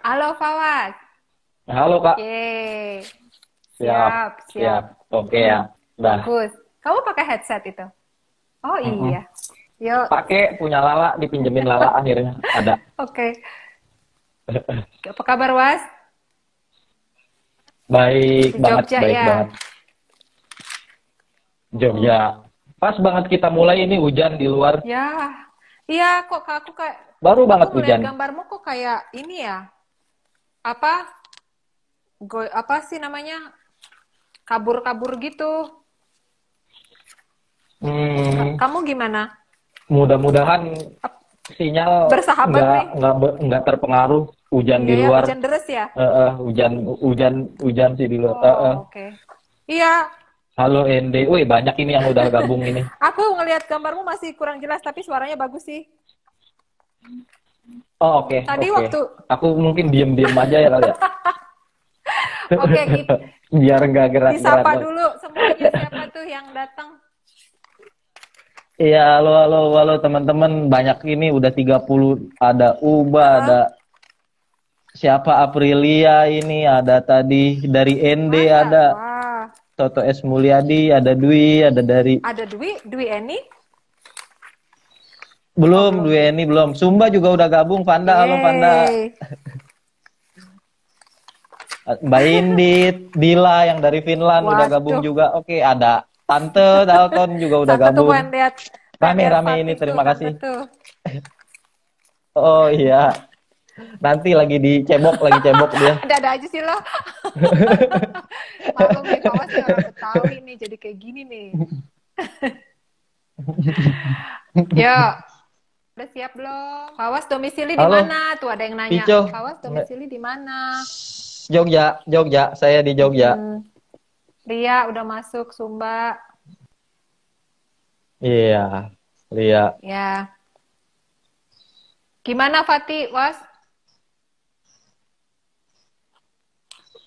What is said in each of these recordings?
Halo Fawaz. Halo Kak, Yeay. siap, Siap, siap. siap. Oke ya, dah. Bagus. Kamu pakai headset itu? Oh Mm-mm. iya. Yuk. Pakai punya Lala, dipinjemin Lala akhirnya ada. Oke. Apa kabar, Was? Baik Di banget, Jogja baik ya? banget. Jogja. Pas banget kita mulai ini hujan di luar. Ya. Iya, kok aku kayak Baru aku banget ngeliat hujan. gambarmu kok kayak ini ya. Apa? Apa sih namanya? Kabur-kabur gitu. Hmm, Kamu gimana? mudah-mudahan Ap- sinyal Bersahabat nih? nggak terpengaruh hujan Iya di ya, luar. hujan deras ya? Hujan hujan hujan sih di luar. Oh, oke. Iya, Halo ND, wih banyak ini yang udah gabung ini. aku ngelihat gambarmu masih kurang jelas, tapi suaranya bagus sih. Oh oke Tadi oke. waktu, Aku mungkin diem-diem aja ya kali ya. oke, Biar nggak gerak-gerak. disapa dulu semuanya siapa tuh yang datang. Iya, halo, halo, halo teman-teman. Banyak ini udah 30. Ada Uba, ada Heeh. siapa Aprilia ini, ada tadi dari ND, Masa? ada Wah, Toto S. Mulyadi, ada Dwi, ada dari ada Dwi Eni? Oh, belum, belum. Dwi ini belum. Sumba juga udah gabung, Panda, halo Panda. Yeay. Mbak Indit, Dila yang dari Finland udah gabung Waduh, juga. Oke, ada Tante Dalton juga udah tante tuh gabung. pengen lihat Rame-rame ini, Fatih tuh, terima tante kasih. tuh. Oh iya, nanti lagi lagi cebok dia. Ada aja sih lo. Maklum nih, Fawas nih orang Betawi nih, jadi kayak gini nih. Yuk, udah siap belum? Fawas domisili di Halo, mana? Tuh ada yang nanya. Pico. Fawas domisili di mana? Jogja, Jogja, saya di Jogja. Ria udah masuk Sumba. Iya, Lia. Ya. Gimana Fatih, Was?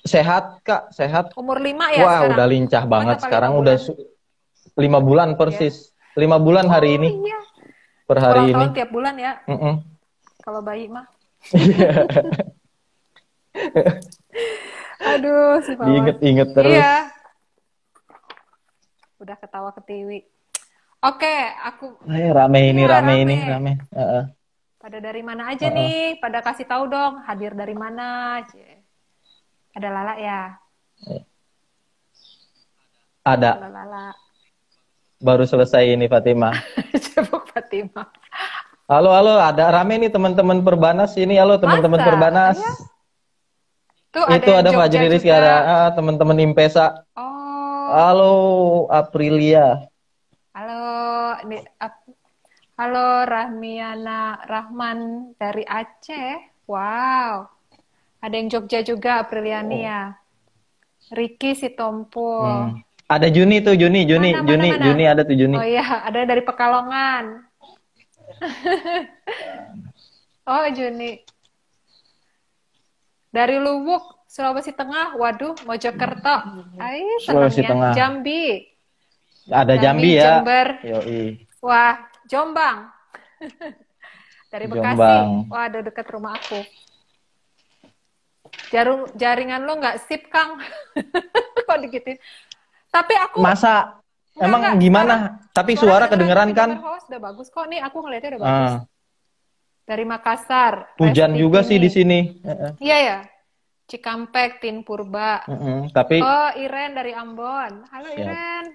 Sehat, Kak, sehat. Umur 5 ya Wah, sekarang? udah lincah banget. Apa 5 Sekarang udah bulan? 5 bulan Ya. persis. 5 bulan hari Oh ini, iya. per Ulang hari ini. tahun tiap bulan ya, Mm-mm. kalau bayi mah. Aduh, si Fawas. Diinget-inget terus. Iya, udah ketawa ketiwi. Oke, aku Rame ini, iya rame ini, rame. rame. Heeh, Pada dari mana aja heeh. nih? Pada kasih tahu dong, hadir dari mana? Cie. Ada Lala ya? Ada, Halo Lala. baru selesai ini Fatimah. Cebok Fatima. Halo, halo, ada rame nih teman-teman Perbanas ini. Halo teman-teman Masa? Perbanas. Ayah? Tuh ada Itu yang ada Jogja Fajri Rizky, juga. ada teman-teman Impesa. Oh, Halo Aprilia. halo. Halo Rahmiana Rahman dari Aceh. Wow. Ada yang Jogja juga, Apriliani ya. Ricky Sitompul. Ada Juni tuh, Juni Mana? ada tuh Juni. Oh iya, ada dari Pekalongan. Oh, Juni. Dari Luwuk, Sulawesi Tengah. Waduh, Mojokerto. Ay, Sulawesi senangnya. Tengah. Jambi. Ada Jambi ya. Jember. Yoi. Wah, Jombang. Dari Bekasi. Jombang. Wah, ada dekat rumah aku. Jaringan lo nggak sip, Kang. Kok digituin? Tapi aku Masa emang enggak, gimana? Tapi suara kedengeran tapi kan? gambar Fawas udah bagus kok. Nih aku ngeliatnya udah bagus. Dari Makassar. Hujan Resti juga sih Tini. di sini. Iya ya. Cikampek, Tin Purba. Tapi Oh, Iren dari Ambon. Halo siap. Iren.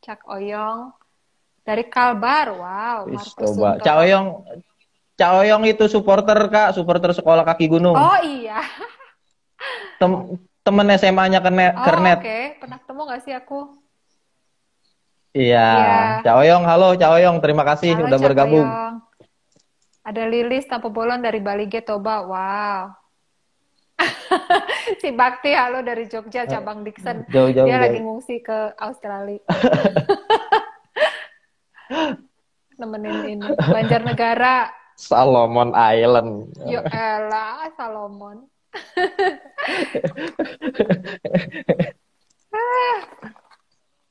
Cak Oyong. Dari Kalbar. Wow, Markus Coba. Sunto. Cak Oyong itu supporter Kak, supporter sekolah kaki gunung. Oh iya. Temen SMA-nya Oh Kernet. oke. Pernah ketemu nggak sih aku? Iya. Iya. Cak Oyong, halo Cak Oyong, terima kasih Halo udah Cak bergabung. Oyong. Ada Lilis Tampu Bolon dari Bali G Toba. Wow. Si Bakti halo dari Jogja cabang Dixon. Jauh-jauh Dia lagi jauh. ngungsi ke Australia. Nemenin ini Banjarnegara. Solomon Island. Yo elah Salomon.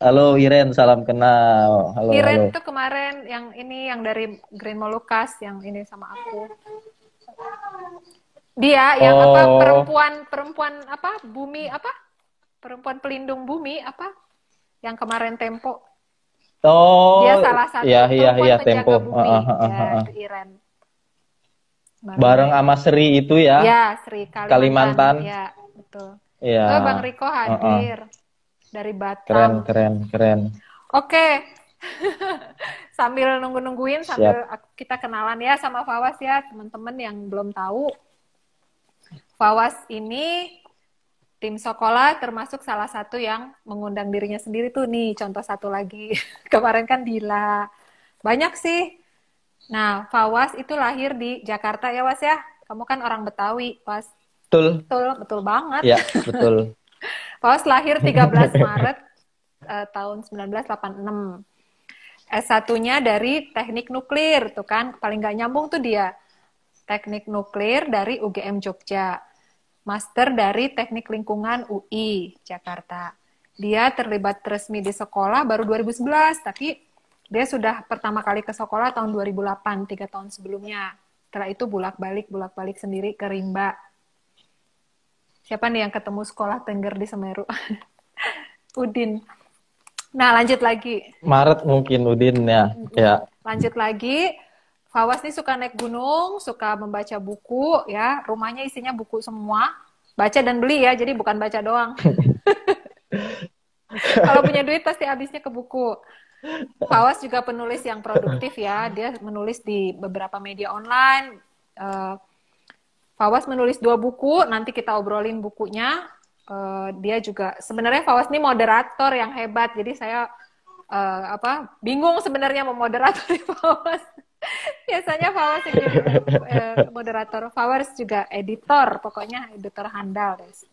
Halo Iren, salam kenal. Halo, halo. Iren tuh kemarin yang ini yang dari Green Molucas yang ini sama aku. Dia yang apa Oh, perempuan apa bumi apa perempuan pelindung bumi apa yang kemarin Tempo. Dia oh, salah iya satu iya iya perempuan Tempo. penjaga Heeh, bumi heeh, ya heeh. itu Iren bareng Bareng mereka. sama Sri itu ya, Ya Sri Kalimantan Kalimantan. ya betul. Iya. Oh Bang Riko Heeh. hadir dari Keren Batam. keren keren. Oke, sambil nunggu-nungguin Siap. sambil kita kenalan ya sama Fawas ya teman-teman yang belum tahu. Fawas ini tim sekolah termasuk salah satu yang mengundang dirinya sendiri tuh nih, contoh satu lagi. Kemarin kan Dila. Banyak sih. Nah, Fawas itu lahir di Jakarta ya, Was ya. Kamu kan orang Betawi, Was. Betul. Betul, betul banget. Ya, betul. Fawas lahir 13 Maret tahun 1986. S1-nya dari Teknik Nuklir, tuh kan. Paling nggak nyambung tuh dia. Teknik Nuklir dari UGM Jogja. Master dari Teknik Lingkungan UI Jakarta. Dia terlibat resmi di sekolah baru 2011, tapi dia sudah pertama kali ke sekolah tahun 2008, 3 tahun sebelumnya. Setelah itu bolak-balik sendiri ke Rimba. Siapa nih yang ketemu sekolah Tengger di Semeru? Udin. Nah, lanjut lagi. Maret mungkin Udin ya. Ya. Lanjut lagi. Fawas nih suka naik gunung, suka membaca buku, ya. Rumahnya isinya buku semua. Baca dan beli ya, jadi bukan baca doang. Kalau punya duit pasti habisnya ke buku. Fawas juga penulis yang produktif ya. Dia menulis di beberapa media online. Fawas menulis 2 buku, nanti kita obrolin bukunya. Dia juga sebenarnya Fawas ini moderator yang hebat. Jadi saya bingung sebenarnya mau moderator Fawas. Biasanya Fawas yang jadi moderator, Fawas juga editor, pokoknya editor handal, guys.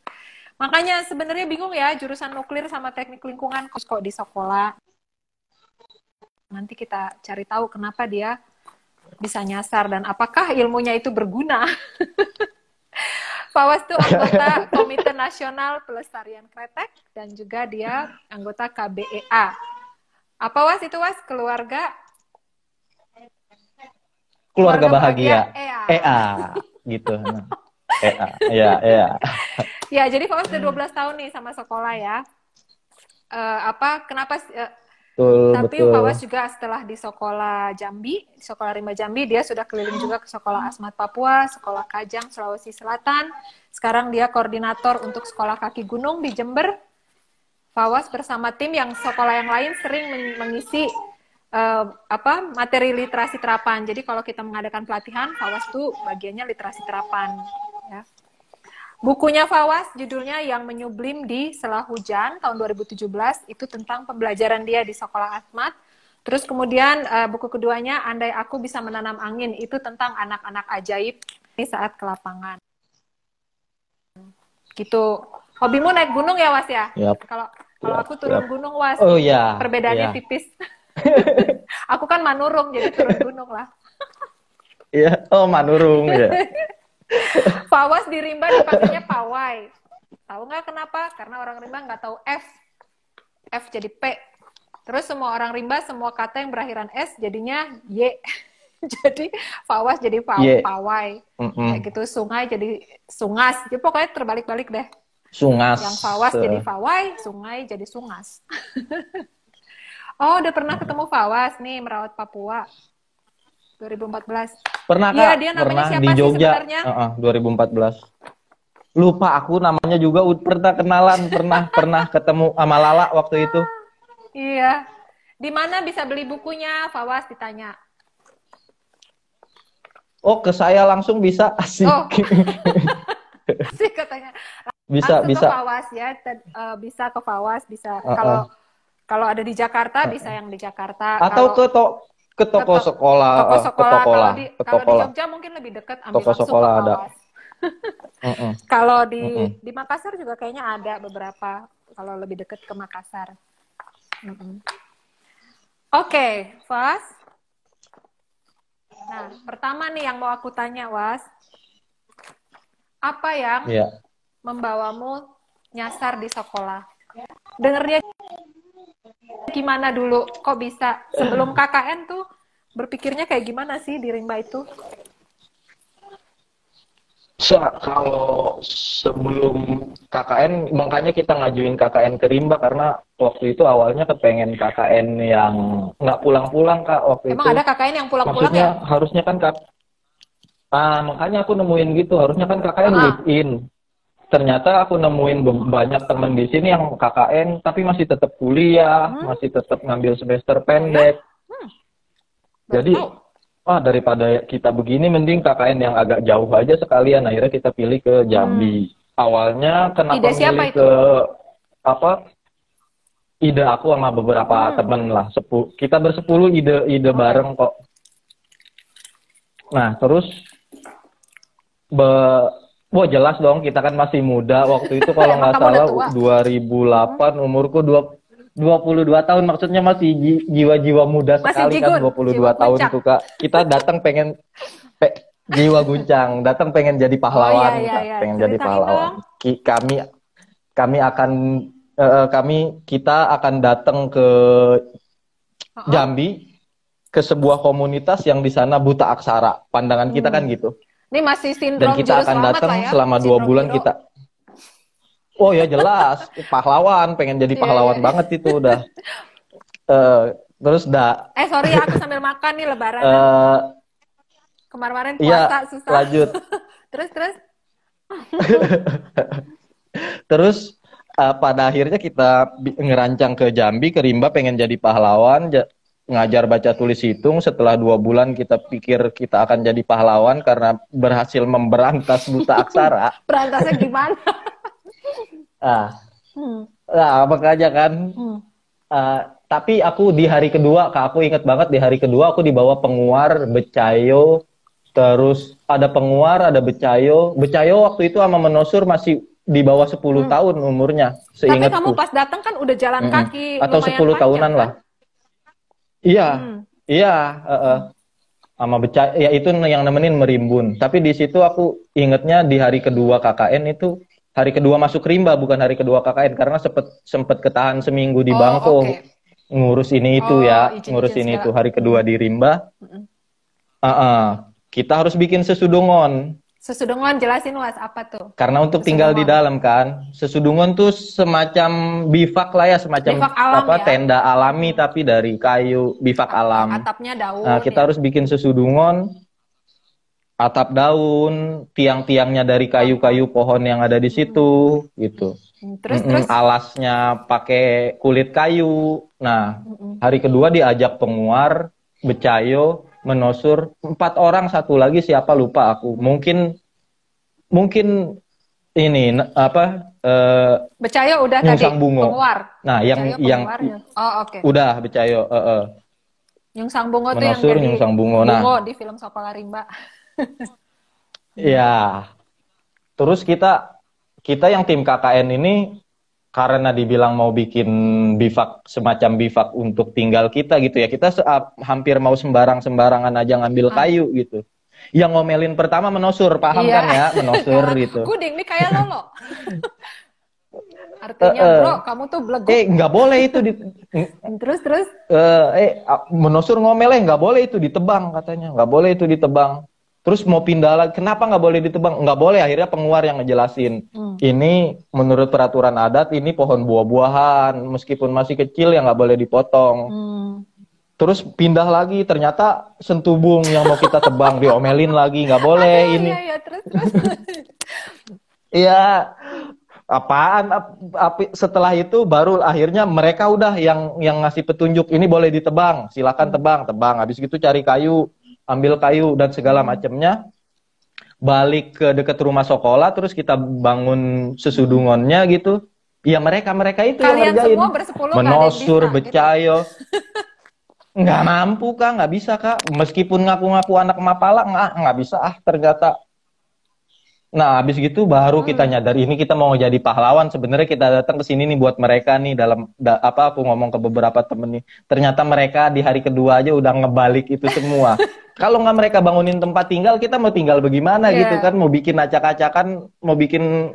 Makanya sebenarnya bingung ya jurusan nuklir sama teknik lingkungan kok di sekolah. Nanti kita cari tahu kenapa dia bisa nyasar dan apakah ilmunya itu berguna. Fawas itu anggota Komite Nasional Pelestarian Kretek dan juga dia anggota KBEA. Apa Was itu Was? Keluarga bahagia. EA. EA gitu. Nah. EA. Ya, EA. Ya, jadi Fawas udah 12 tahun nih sama sekolah ya. Kenapa Betul, tapi betul. Fawas juga setelah di sekolah Jambi, sekolah Rimba Jambi, dia sudah keliling juga ke sekolah Asmat Papua, sekolah Kajang Sulawesi Selatan. Sekarang dia koordinator untuk sekolah kaki gunung di Jember. Fawas bersama tim yang sekolah yang lain sering mengisi materi literasi terapan. Jadi kalau kita mengadakan pelatihan, Fawas tuh bagiannya literasi terapan. Ya. Bukunya Fawas judulnya Yang Menyublim di Sela Hujan tahun 2017 itu tentang pembelajaran dia di sekolah Asmat. Terus kemudian buku keduanya Andai Aku Bisa Menanam Angin itu tentang anak-anak ajaib di saat ke lapangan. Gitu. Hobimu naik gunung ya Was ya? Yep. Kalau aku turun gunung Was. Oh ya. Perbedaannya tipis. Aku kan manurung jadi turun gunung lah. Iya, oh manurung ya. Fawas di Rimba dipanggilnya pawai. Tahu nggak kenapa? Karena orang Rimba nggak tahu F. F jadi P. Terus semua orang Rimba, semua kata yang berakhiran S jadinya Y. Jadi Fawas jadi pawai. Kayak gitu, sungai jadi sungas. Jadi pokoknya terbalik-balik deh. Sungas. Yang Fawas jadi Fawai, sungai jadi sungas. Oh, udah pernah ketemu Fawas nih, merawat Papua. 2014. Pernah Kak? Iya, dia namanya pernah siapa di sih Jogja. sebenarnya? 2014. Lupa aku namanya juga pernah kenalan, pernah ketemu sama Lala waktu itu. Iya. Di mana bisa beli bukunya? Fawas ditanya. Oh, ke saya langsung bisa. Asik. Oh. Asik katanya. Bisa. Ke Fawas ya. Bisa ke Fawas, bisa. Kalau ada di Jakarta bisa yang di Jakarta. Atau ke toko sekolah. Kalau di Jogja mungkin lebih dekat, ambil toko langsung sekolah ke Fawas. Kalau di Makassar juga kayaknya ada beberapa. Kalau lebih dekat ke Makassar. Oke, Was. Nah, pertama nih yang mau aku tanya, Was. Apa yang membawamu nyasar di sekolah? Dengernya gimana dulu? Kok bisa? Sebelum KKN tuh berpikirnya kayak gimana sih di Rimba itu? Kalau sebelum KKN, makanya kita ngajuin KKN ke Rimba karena waktu itu awalnya kepengen KKN yang nggak pulang-pulang Kak waktu Emang itu. ada KKN yang pulang-pulang Maksudnya ya? harusnya kan Kak, makanya aku nemuin gitu, harusnya kan KKN Ah, live in. Ternyata aku nemuin banyak temen di sini yang KKN tapi masih tetap kuliah, hmm, masih tetap ngambil semester oh ya? pendek. Hmm, baru Jadi, tahu. daripada kita begini, mending KKN yang agak jauh aja sekalian. Akhirnya kita pilih ke Hmm. Jambi. Awalnya kenapa Ide siapa milih itu? ke apa? Ide aku sama beberapa Hmm. temen lah. Kita bersepuluh ide Oh. bareng kok. Nah, terus wah jelas dong kita kan masih muda. Waktu itu kalau Emang nggak kamu udah salah tua? 2008 umurku 22 tahun, maksudnya masih jiwa-jiwa muda Masih sekali kan, jigun, 22 jiwa tahun puncak. tuh Kak. Kita datang pengen jiwa guncang, datang pengen jadi Oh iya pahlawan iya Kak, iya, pengen jadi ceritain dong. pahlawan. Kami akan kita akan datang ke Oh, Jambi, ke sebuah komunitas yang di sana buta aksara. Pandangan kita kan hmm. gitu. Ini masih Dan sindrom kita juru akan selamat datang lah ya, selama 2 bulan sindrom hero. kita. Oh ya jelas, pahlawan, pengen jadi Iya iya. pahlawan banget itu udah. Eh, terus Sorry ya, aku sambil makan nih lebaranan. eh Kemarin-kemarin iya puasa susah. lanjut. Terus. Terus pada akhirnya kita ngerancang ke Jambi, ke Rimba, pengen jadi pahlawan, ngajar baca tulis hitung. Setelah 2 bulan kita pikir kita akan jadi pahlawan karena berhasil memberantas buta aksara. Berantasnya gimana? Ah, Hmm. makanya kan. Hmm. Tapi aku di hari kedua, Kak, aku inget banget di hari kedua aku dibawa penguar, becayo, terus ada penguar, ada becayo. Becayo waktu itu sama menosur masih di bawah 10 tahun umurnya, Tapi kamu seingatku. pas datang kan udah jalan kaki Atau lumayan 10 panjang tahunan kan? lah. Iya, Hmm. iya, sama becayo, ya itu yang nemenin Merimbun. Tapi di situ aku ingetnya di hari kedua KKN itu, hari kedua masuk Rimba, bukan hari kedua KKN, karena sempet ketahan seminggu di Oh, Bangko. oke. Ngurus ini itu ya, Izin-izin ngurus ini segala. itu. Hari kedua di Rimba, Mm-mm. kita harus bikin sesudungon. Sesudungan jelasin Was apa tuh? Karena untuk tinggal di Sesudungan. dalam kan, sesudungon tuh semacam bivak lah ya, semacam Bivak alam ya. tenda alami tapi dari kayu, bivak alam. Atapnya daun. Nah, kita ya. harus bikin sesudungon, atap daun, tiang-tiangnya dari kayu-kayu pohon yang ada di situ, gitu. Terus. Alasnya pakai kulit kayu. Nah, hari kedua diajak penguar, becayo, menosur, 4 orang, satu lagi siapa lupa aku. Mungkin ini Becayo udah Nyungsang tadi. Bungo. Penguar. Nah, Becayo, penguar. Oh, oke. udah becayo, Nyungsang Bungo tuh yang menosur, jadi Nyungsang Bungo. Nah, Bungo di film Sokola Rimba. ya. Terus kita yang tim KKN ini karena dibilang mau bikin bivak, semacam bivak untuk tinggal kita gitu ya, kita hampir mau sembarangan aja ngambil kayu gitu. Yang ngomelin pertama menosur, paham kan ya, menosur gitu. Guding nih kayak Lolo. Artinya bro, kamu tuh beleguk. Nggak boleh itu Terus. Menosur ngomelnya nggak boleh itu ditebang katanya, nggak boleh itu ditebang. Terus mau pindah lagi, kenapa nggak boleh ditebang? Nggak boleh, akhirnya penguar yang ngejelasin. Ini menurut peraturan adat, ini pohon buah-buahan, meskipun masih kecil ya nggak boleh dipotong. Terus pindah lagi, ternyata sentubung yang mau kita tebang, diomelin lagi, nggak boleh ini. Iya, terus. Iya, apaan? Setelah itu baru akhirnya mereka udah yang ngasih petunjuk, ini boleh ditebang, silakan tebang. Habis gitu cari kayu, ambil kayu dan segala macamnya, balik ke dekat rumah sekolah, terus kita bangun sesudungonnya gitu. Ya mereka itu kalian yang ngerjain. Semua bersepuluh menosur, becayo. Gitu. Nggak mampu Kak, nggak bisa Kak. Meskipun ngaku-ngaku anak mapala, nggak bisa ternyata. Nah, habis gitu baru kita nyadar ini kita mau jadi pahlawan. Sebenarnya kita datang ke sini nih buat mereka nih aku ngomong ke beberapa temen nih. Ternyata mereka di hari kedua aja udah ngebalik itu semua. Kalau nggak mereka bangunin tempat tinggal, kita mau tinggal bagaimana gitu kan? Mau bikin acak-acakan, mau bikin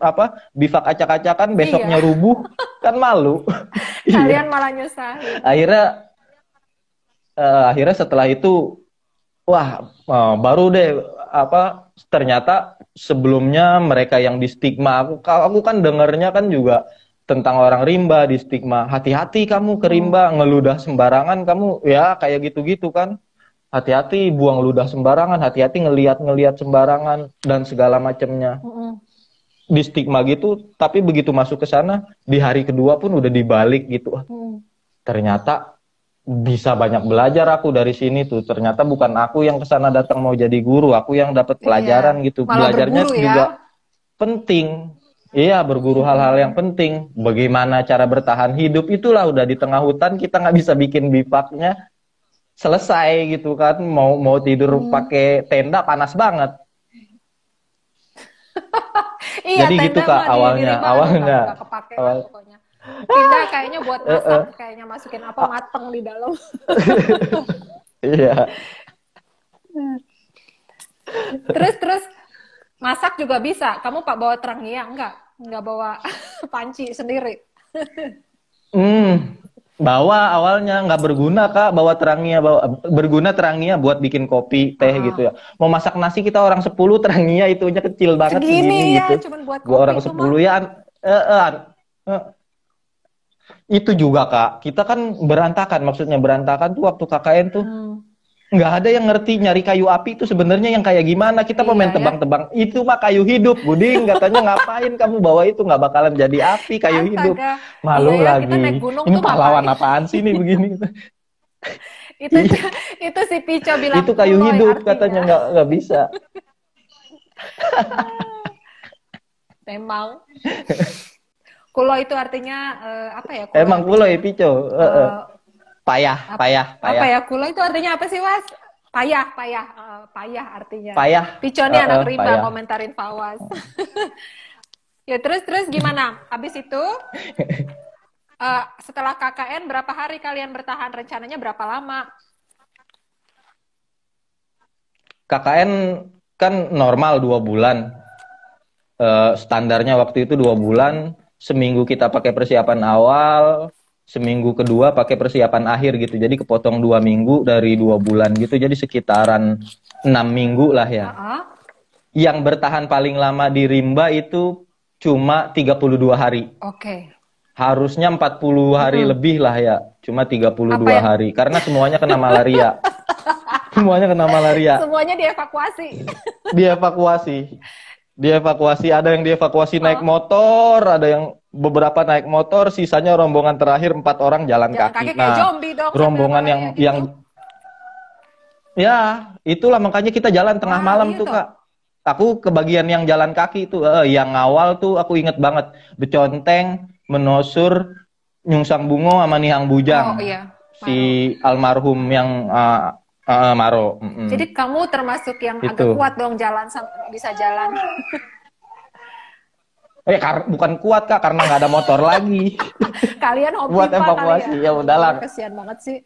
bivak acak-acakan, besoknya rubuh, kan malu. Kalian malah nyusahin. Akhirnya setelah itu, wah, baru deh apa ternyata sebelumnya mereka yang di stigma, aku kan dengernya kan juga tentang orang rimba di stigma, hati-hati kamu ke rimba, ngeludah sembarangan kamu, ya kayak gitu-gitu kan. Hati-hati buang ludah sembarangan, hati-hati ngelihat sembarangan dan segala macamnya. Di stigma gitu, tapi begitu masuk ke sana di hari kedua pun udah dibalik gitu. Ternyata bisa banyak belajar aku dari sini tuh. Ternyata bukan aku yang ke sana datang mau jadi guru, aku yang dapat pelajaran gitu. Malah Belajarnya berguru juga ya. penting. Iya, berguru hal-hal yang penting. Bagaimana cara bertahan hidup, itulah udah di tengah hutan kita nggak bisa bikin bivaknya selesai gitu kan. Mau tidur pakai tenda panas banget. Iya, Jadi gitu tenda Kak mah awalnya, di awalnya. nggak kepake lah pokoknya. Pindah kayaknya buat masak, kayaknya masukin apa mateng di dalam. Iya. Terus masak juga bisa. Kamu Pak bawa terangia enggak bawa panci sendiri. Bawa awalnya nggak berguna Kak, berguna terangia buat bikin kopi, teh gitu ya. Mau masak nasi kita orang 10, terangia itunya kecil banget segini ya, gitu. cuman buat Gua kopi orang 10 ya. Itu juga Kak, kita kan berantakan, maksudnya berantakan tuh waktu KKN tuh. Nggak ada yang ngerti nyari kayu api itu sebenarnya yang kayak gimana. Kita pemain tebang-tebang, itu mah kayu hidup Buding, katanya ngapain kamu bawa itu, nggak bakalan jadi api, kayu hidup. Malu lagi, ini pahlawan apaan sih nih begini. itu si Pico bilang itu kayu hidup katanya, nggak bisa. Memang kulo itu artinya apa ya? Emang kulo ya Pico. Payah. Apa ya kulo itu artinya apa sih Was? Payah artinya. Payah. Pico nih anak rimba komentarin Fawaz. Ya terus gimana? Habis itu setelah KKN berapa hari kalian bertahan? Rencananya berapa lama? KKN kan normal 2 bulan. Standarnya waktu itu 2 bulan. Seminggu kita pakai persiapan awal, seminggu kedua pakai persiapan akhir gitu. Jadi kepotong 2 minggu dari 2 bulan gitu. Jadi sekitaran 6 minggu lah ya. Yang bertahan paling lama di rimba itu cuma 32 hari. Oke. Harusnya 40 hari lebih lah ya. Cuma 32 hari. Karena semuanya kena malaria. Semuanya kena malaria. Semuanya dievakuasi. Dievakuasi, ada yang dievakuasi naik motor, ada yang beberapa naik motor, sisanya rombongan terakhir 4 orang jalan kaki. Nah, zombie dong, rombongan yang ya, itulah makanya kita jalan tengah malam tuh Kak. Aku kebagian yang jalan kaki itu, yang awal tuh aku inget banget, Beconteng, Menosur, Nyungsang Bungo sama Nihang Bujang. Si almarhum yang Maro. Jadi kamu termasuk yang agak kuat dong bisa jalan. Bukan kuat Kak, karena nggak ada motor lagi. Kalian hobi buat evakuasi ya udahlah. Kesian banget sih.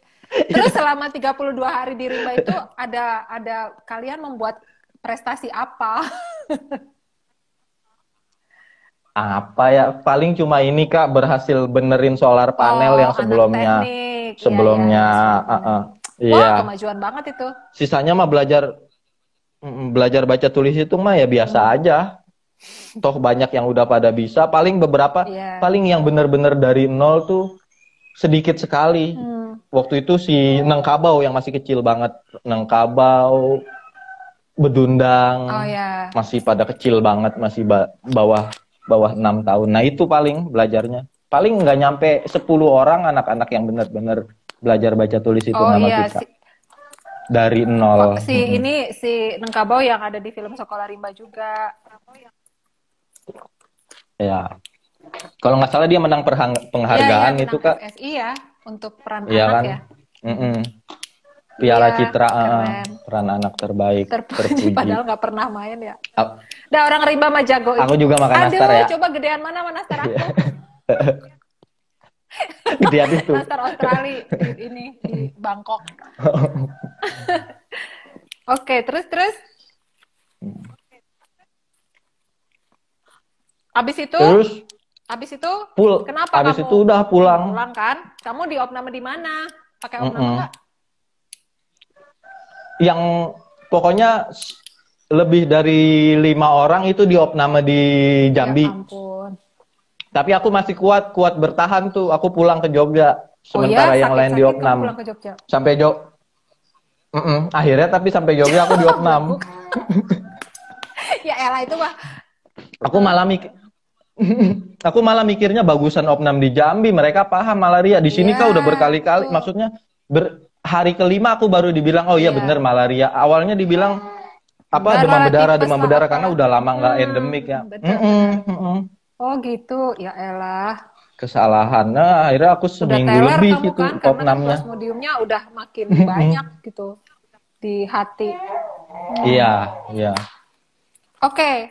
Terus selama 32 hari di rimba itu ada kalian membuat prestasi apa? Apa ya? Paling cuma ini Kak, berhasil benerin solar panel yang sebelumnya. Wah, kemajuan banget itu. Sisanya mah belajar baca tulis itu mah ya biasa aja. Toh banyak yang udah pada bisa, paling beberapa, paling yang bener-bener dari nol tuh sedikit sekali. Waktu itu si Nengkabau yang masih kecil banget, Nengkabau, Bedundang, masih pada kecil banget, masih bawah 6 tahun. Nah itu paling belajarnya. Paling nggak nyampe 10 orang anak-anak yang bener-bener belajar baca tulis itu nama kita. Dari nol. Si Nengkabau yang ada di film Sekolah Rimba juga. Ya. Kalau nggak salah dia menang penghargaan itu Kak. FSI ya, untuk peran anak kan? Ya. Piala Citra peran anak terbaik. Terpuji. Padahal nggak pernah main ya. Udah orang Rimba mah jago. Aku juga makan nastar ya. Coba gedean mana nastar aku. Gedean itu. Nastar Australia ini di Bangkok. Oke, terus. Abis itu kenapa abis kamu itu udah pulang kan? Kamu di opname di mana? Pakai opname nggak? Yang pokoknya lebih dari 5 orang itu diopname di Ya Jambi. ampun. Tapi aku masih kuat bertahan tuh. Aku pulang ke Jogja. Oh Sementara ya, yang lain sakit-sakit kamu diopnam. pulang ke Jogja. Sampai akhirnya tapi sampai Jogja aku diopnam. Ya elah itu mah. Aku malah aku malah mikirnya bagusan opnam di Jambi. Mereka paham malaria. Di sini Iya, kau udah berkali-kali. betul. Maksudnya hari kelima aku baru dibilang, oh iya Iya. bener malaria. Awalnya dibilang apa Berdarah, demam tipes lah, berdarah karena apalah. udah lama nggak endemik ya. Betul, Oh gitu, ya elah. Kesalahan. Nah, akhirnya aku Udah seminggu teler lebih kamu itu kan, karena kan opnamnya. plasmodiumnya udah makin banyak gitu di hati. Iya, iya. Oke,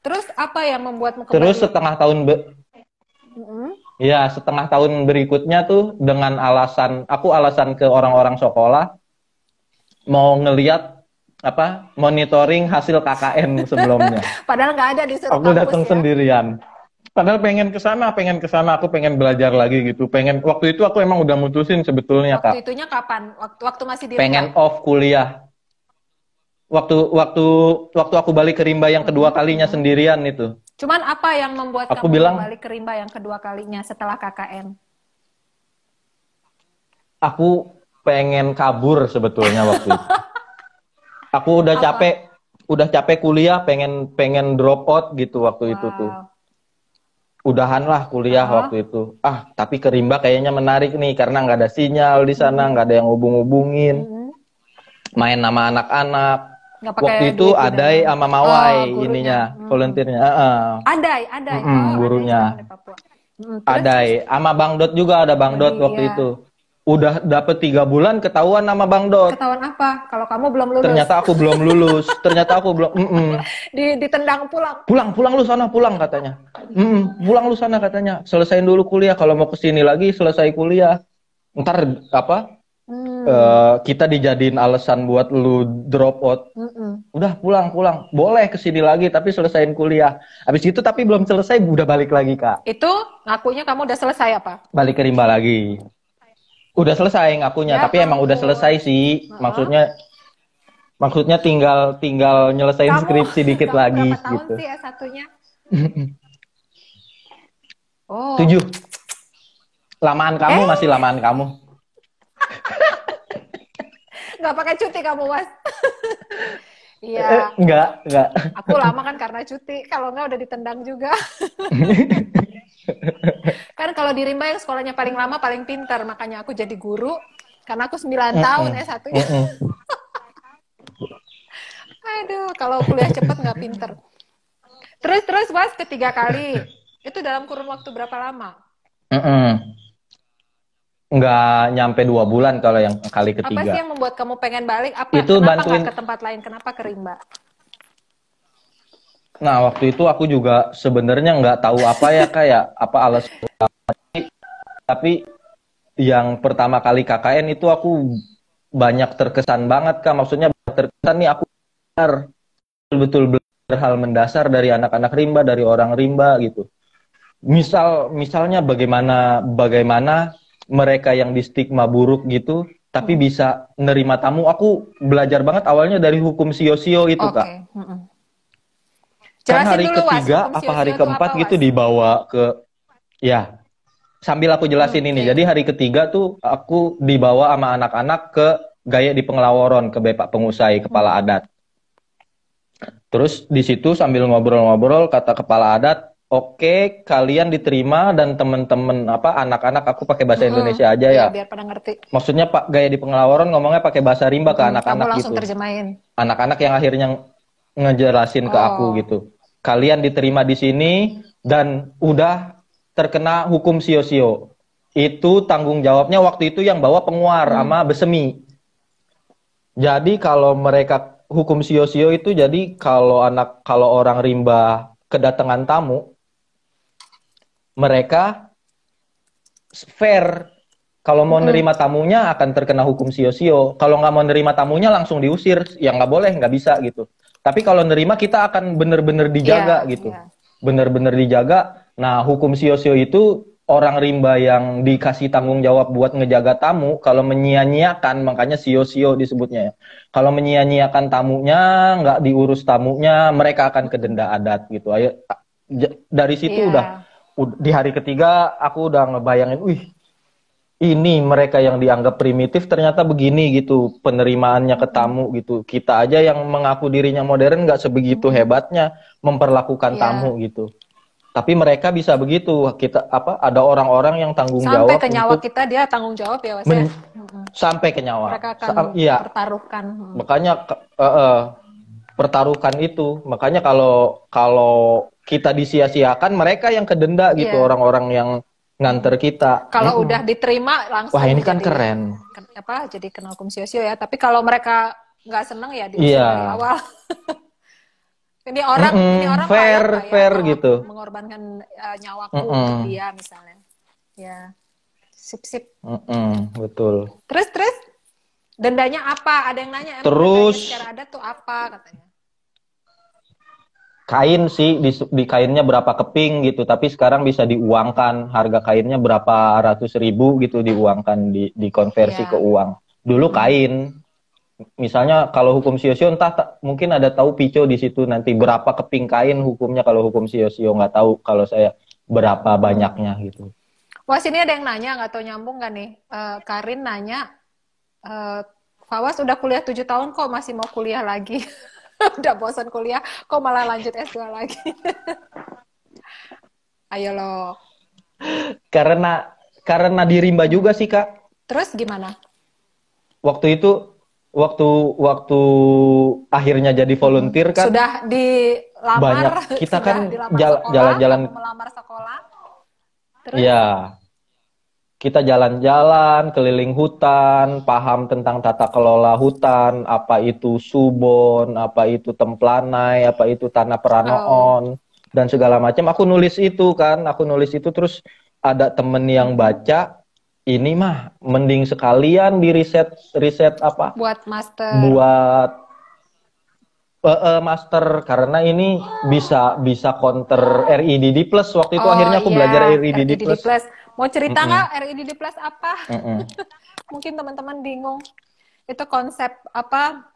terus apa yang membuatmu Terus kembali? setengah tahun berikutnya tuh dengan alasan ke orang-orang sekolah mau ngeliat monitoring hasil KKN sebelumnya. Padahal nggak ada di suruh Aku datang kampus ya. sendirian. Padahal pengen ke sana, aku pengen belajar lagi gitu. Waktu itu aku emang udah mutusin sebetulnya, Waktu Kak. itunya kapan? Waktu masih di Pengen Rimba? off kuliah. Waktu aku balik ke Rimba yang kedua kalinya sendirian itu. Cuman apa yang membuat Aku kamu bilang, balik ke Rimba yang kedua kalinya setelah KKN? aku pengen kabur sebetulnya waktu itu. Aku udah capek kuliah, pengen drop out gitu waktu itu tuh. Udahan lah kuliah waktu itu. Tapi ke Rimba kayaknya menarik nih karena nggak ada sinyal di sana, nggak ada yang hubung-hubungin. Main sama anak-anak. Waktu itu Adai sama Mawai ininya, volunteernya. Adai. Gurunya. Adai. Adai sama Bang Dot juga ada Bang Dot waktu itu. Udah dapet 3 bulan ketahuan sama Bang Dot. Ketahuan apa? Kalau kamu belum lulus. Ternyata aku belum lulus. Ditendang pulang. Pulang lu sana, pulang katanya. Pulang lu sana katanya. Selesaiin dulu kuliah. Kalau mau kesini lagi selesai kuliah. Ntar kita dijadiin alasan buat lu drop out. Udah pulang. Boleh kesini lagi tapi selesaiin kuliah. Habis itu tapi belum selesai udah balik lagi, Kak. Itu ngakunya kamu udah selesai apa? Balik ke Rimba lagi. Udah selesai ngakunya, Ya, tapi emang udah selesai sih. Maksudnya tinggal nyelesain skripsi dikit lagi berapa gitu. Tahun sih S1-nya? 7. Lamaan kamu masih lamaan kamu. Nggak pakai cuti kamu, Mas. Iya. Enggak. Aku lama kan karena cuti. Kalau nggak udah ditendang juga. Kan kalau di Rimba yang sekolahnya paling lama paling pintar, makanya aku jadi guru karena aku 9 tahun S1-nya. Aduh, kalau kuliah cepet nggak pinter. Terus Was ketiga kali itu dalam kurun waktu berapa lama? Nggak nyampe 2 bulan kalau yang kali ketiga. Apa sih yang membuat kamu pengen balik? Itu kenapa bantuin nggak ke tempat lain? Kenapa ke Rimba? Nah, waktu itu aku juga sebenarnya nggak tahu apa ya, kayak apa alasan. Tapi yang pertama kali KKN itu aku banyak terkesan banget, Kak. Maksudnya terkesan nih aku betul-betul belajar hal mendasar dari anak-anak Rimba, dari orang Rimba gitu. Misalnya bagaimana mereka yang di stigma buruk gitu, tapi bisa nerima tamu. Aku belajar banget awalnya dari hukum sio-sio itu, Kak. Kan hari ketiga hari keempat gitu dibawa ke, ya sambil aku jelasin ini. Jadi hari ketiga tuh aku dibawa sama anak-anak ke Gaya di Pengelaworon, ke Bapak Pengusai, kepala adat. Terus di situ sambil ngobrol-ngobrol kata kepala adat, oke, kalian diterima dan temen-temen anak-anak, aku pakai bahasa Indonesia aja ya. Biar pada ngerti. Maksudnya Pak Gaya di Pengelaworon ngomongnya pakai bahasa Rimba ke anak-anak kamu langsung gitu. Terjemahin. Anak-anak yang akhirnya ngejelasin ke aku gitu. Kalian diterima di sini dan udah terkena hukum sio-sio. Itu tanggung jawabnya waktu itu yang bawa penguar sama besemi. Jadi kalau mereka hukum sio-sio itu, jadi kalau orang Rimba kedatangan tamu, mereka fair. Kalau mau nerima tamunya akan terkena hukum sio-sio. Kalau nggak mau nerima tamunya langsung diusir. Ya nggak boleh, nggak bisa gitu. Tapi kalau nerima kita akan bener-bener dijaga gitu. Bener-bener dijaga. Nah, hukum sio-sio itu orang rimba yang dikasih tanggung jawab buat ngejaga tamu, kalau menyia-nyiakan, makanya sio-sio disebutnya ya. Kalau menyia-nyiakan tamunya, nggak diurus tamunya, mereka akan ke denda adat gitu. Ayo, dari situ Iya. di hari ketiga aku udah ngebayangin, wih, ini mereka yang dianggap primitif ternyata begini gitu penerimaannya ke tamu gitu. Kita aja yang mengaku dirinya modern nggak sebegitu hebatnya memperlakukan Iya. tamu gitu. Tapi mereka bisa begitu. Kita ada orang-orang yang tanggung Sampai jawab ke nyawa untuk kita dia tanggung jawab ya, Mas ya. sampai ke nyawa. Mereka akan Iya, pertaruhkan. makanya pertaruhkan itu. Makanya kalau kalau kita disia-siakan, mereka yang kedenda gitu, Iya. orang-orang yang nganter kita. Kalau udah diterima langsung Wah, ini kan jadi keren. jadi kena hukum sio-sio ya. Tapi kalau mereka nggak seneng ya diusir Iya. dari awal. Ini orang fair, layak nggak ya fair kalau gitu. mengorbankan nyawaku untuk dia misalnya. Ya, sip. Betul. Terus dendanya apa? Ada yang nanya emang Terus dendanya secara adat tuh apa katanya? kain sih di kainnya berapa keping gitu, tapi sekarang bisa diuangkan, harga kainnya berapa ratus ribu gitu diuangkan, dikonversi ke uang. Dulu kain, misalnya kalau hukum sio-sio entah mungkin ada tahu Pico di situ nanti berapa keping kain hukumnya kalau hukum sio-sio, nggak tahu kalau saya berapa banyaknya gitu. Wah, sini ada yang nanya, nggak tahu nyambung nggak nih? Karin nanya, Fawas udah kuliah 7 tahun kok masih mau kuliah lagi. Udah bosan kuliah, kok malah lanjut S2 lagi? Ayo lo. Karena di rimba juga sih, Kak. Terus gimana? Waktu itu waktu akhirnya jadi volunteer kan sudah dilamar, banyak kita sudah kan dilamar jalan-jalan melamar sekolah. Terus? Ya, kita jalan-jalan keliling hutan, paham tentang tata kelola hutan, apa itu subon, apa itu templanai, apa itu tanah peranoon, dan segala macam. Aku nulis itu terus ada temen yang baca, ini mah mending sekalian di riset apa? Buat master. Buat master, karena ini bisa counter RIDD plus. Waktu itu akhirnya aku belajar RIDD plus. Mau cerita nggak RIDD plus apa? Mungkin teman-teman bingung. Itu konsep apa?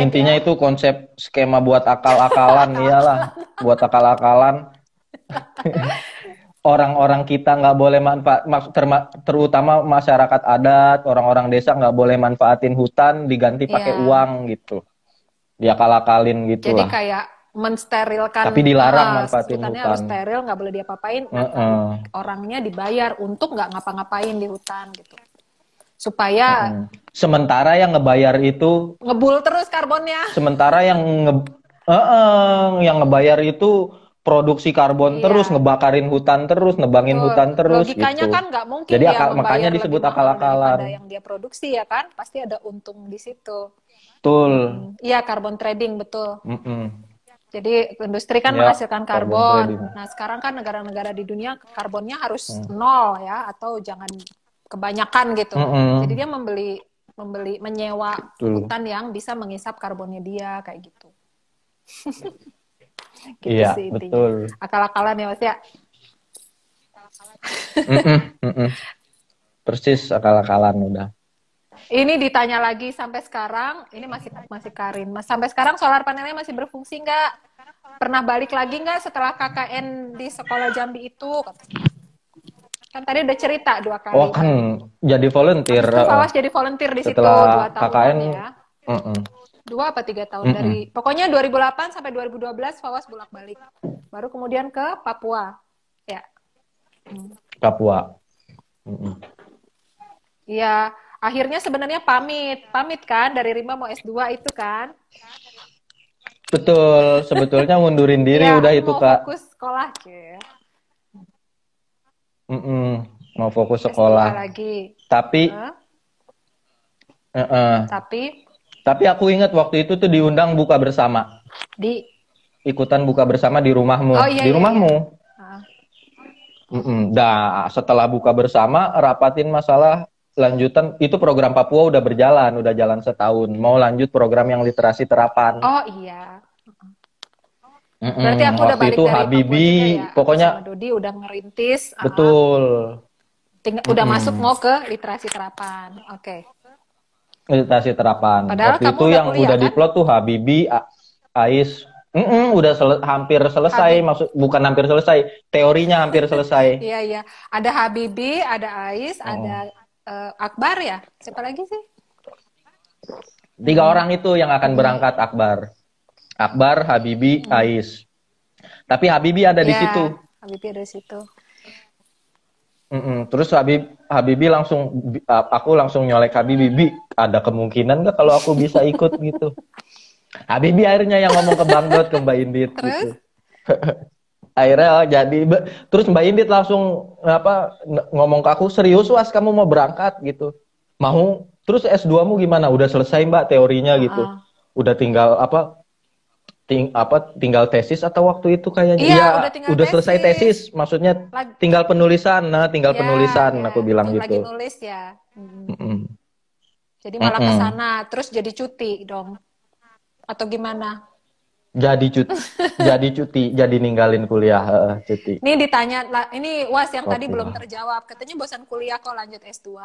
Intinya itu konsep skema buat akal-akalan. Iyalah, buat akal-akalan. Orang-orang kita nggak boleh terutama masyarakat adat, orang-orang desa nggak boleh manfaatin hutan diganti pakai uang gitu. Diakal-akalin gitu jadi lah. Kayak mensterilkan, tapi dilarang manfaatin hutan. Harus steril, nggak boleh diapa-apain. Orangnya dibayar untuk nggak ngapa-ngapain di hutan gitu, supaya sementara yang ngebayar itu ngebul terus karbonnya. Sementara yang ngebayar itu produksi karbon terus, ngebakarin hutan terus, nebangin hutan terus. Logikanya gitu. kan nggak mungkin. Jadi dia makanya disebut akal-akalan. Yang dia produksi ya kan, pasti ada untung di situ. Betul. Iya, carbon trading, betul. Jadi industri kan menghasilkan karbon. Nah, sekarang kan negara-negara di dunia karbonnya harus nol ya, atau jangan kebanyakan gitu. Jadi dia menyewa hutan yang bisa mengisap karbonnya dia kayak gitu. Gitu iya, sih, betul. Akal-akalan ya, Mas ya. Persis akal-akalan udah. Ini ditanya lagi sampai sekarang, ini masih Karin. Sampai sekarang solar panelnya masih berfungsi nggak? Pernah balik lagi nggak setelah KKN di sekolah Jambi itu? Kan tadi udah cerita 2 kali. Oh kan jadi volunteer. Fawas jadi volunteer di setelah situ 2 tahun KKN, ya. 2 apa 3 tahun dari pokoknya 2008 sampai 2012 Fawas bolak-balik. Baru kemudian ke Papua. Ya. Papua. Iya. Akhirnya sebenarnya pamit kan dari Rimba mau S2 itu kan? Betul, sebetulnya ngundurin diri ya, udah itu Kak. Mau fokus sekolah ya. Mau fokus sekolah. Lagi. Tapi aku ingat waktu itu tuh diundang buka bersama. Ikutan buka bersama di rumahmu. Di rumahmu. Nah, setelah buka bersama rapatin masalah lanjutan, itu program Papua udah berjalan, udah jalan setahun. Mau lanjut program yang literasi terapan. Oh iya. Berarti aku udah Waktu balik itu dari Papua juga Habibie, ya. Aku pokoknya sama Dodi udah ngerintis. betul. Udah masuk Mm-mm. mau ke literasi terapan. Oke. Meditasi terapan. Padahal Waktu kamu itu udah yang kuliah udah kan? diplot tuh Habibie, Ais. Udah hampir selesai, Habib. bukan hampir selesai, teorinya hampir selesai. Iya, iya. Ada Habibie, ada Ais, Mm. ada Akbar ya. Siapa lagi sih? 3 orang itu yang akan Mm-mm. berangkat Akbar, Habibie, Ais. Tapi Habibie ada di Ya, situ. Habibie ada di situ. Terus Habibie langsung, aku langsung nyolek Habibie, "Bi, ada kemungkinan nggak kalau aku bisa ikut gitu?" Habibie akhirnya yang ngomong ke Bang Dot, ke Mbak Indit Terus? gitu. Akhirnya jadi, terus Mbak Indit langsung ngomong ke aku, "Serius Was, kamu mau berangkat gitu? Mau? Terus S2-mu gimana? Udah selesai Mbak teorinya gitu? Uh-uh. Udah tinggal tinggal tesis atau waktu itu kayaknya? Iya, Iya, udah tinggal udah selesai tesis. tesis. Maksudnya Lagi, tinggal penulisan. Nah, tinggal ya, penulisan ya. aku bilang Lagi gitu. nulis ya. Mm. Mm-mm. Jadi malah ke Mm-mm. sana, terus jadi cuti dong. Atau gimana? Jadi cuti, jadi ninggalin kuliah, cuti. Ini ditanya, ini Was yang tadi Oke. belum terjawab. Katanya bosan kuliah kok lanjut S2.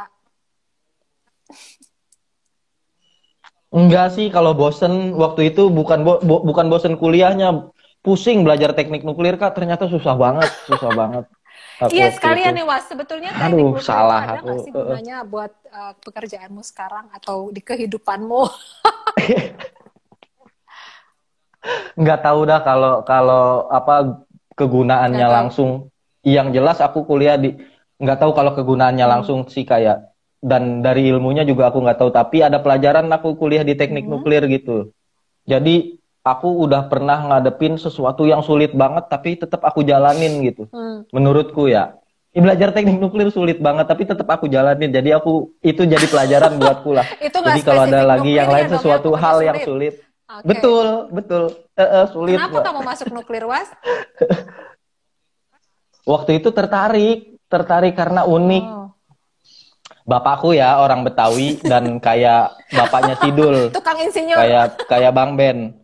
Enggak sih, kalau bosen waktu itu bukan bosen kuliahnya, pusing belajar teknik nuklir Kak, ternyata susah banget aku Iya waktu itu. sekalian nih Was, sebetulnya teknik Aduh, nuklir itu salah ada aku. nggak sih gunanya buat pekerjaanmu sekarang atau di kehidupanmu? Nggak tahu dah kalau kalau Nggak kegunaannya tahu. langsung. Yang jelas aku kuliah nggak tahu kalau kegunaannya Hmm. langsung sih kayak, dan dari ilmunya juga aku nggak tahu. Tapi ada pelajaran aku kuliah di teknik Hmm. nuklir gitu. Jadi aku udah pernah ngadepin sesuatu yang sulit banget, tapi tetap aku jalanin gitu. Hmm. Menurutku ya. Belajar teknik nuklir sulit banget, tapi tetap aku jalanin. Jadi itu jadi pelajaran buatku lah. Itu nggak Jadi kalau ada spesifik lagi yang nuklirnya lain dong ya, sesuatu pokoknya hal yang sulit. sulit. Oke. Betul. Sulit, Kenapa Mbak. kamu masuk nuklir, Was? Waktu itu tertarik karena unik. Oh. Bapakku ya orang Betawi dan kayak bapaknya Sidul, Tukang insinyur. kayak Bang Ben.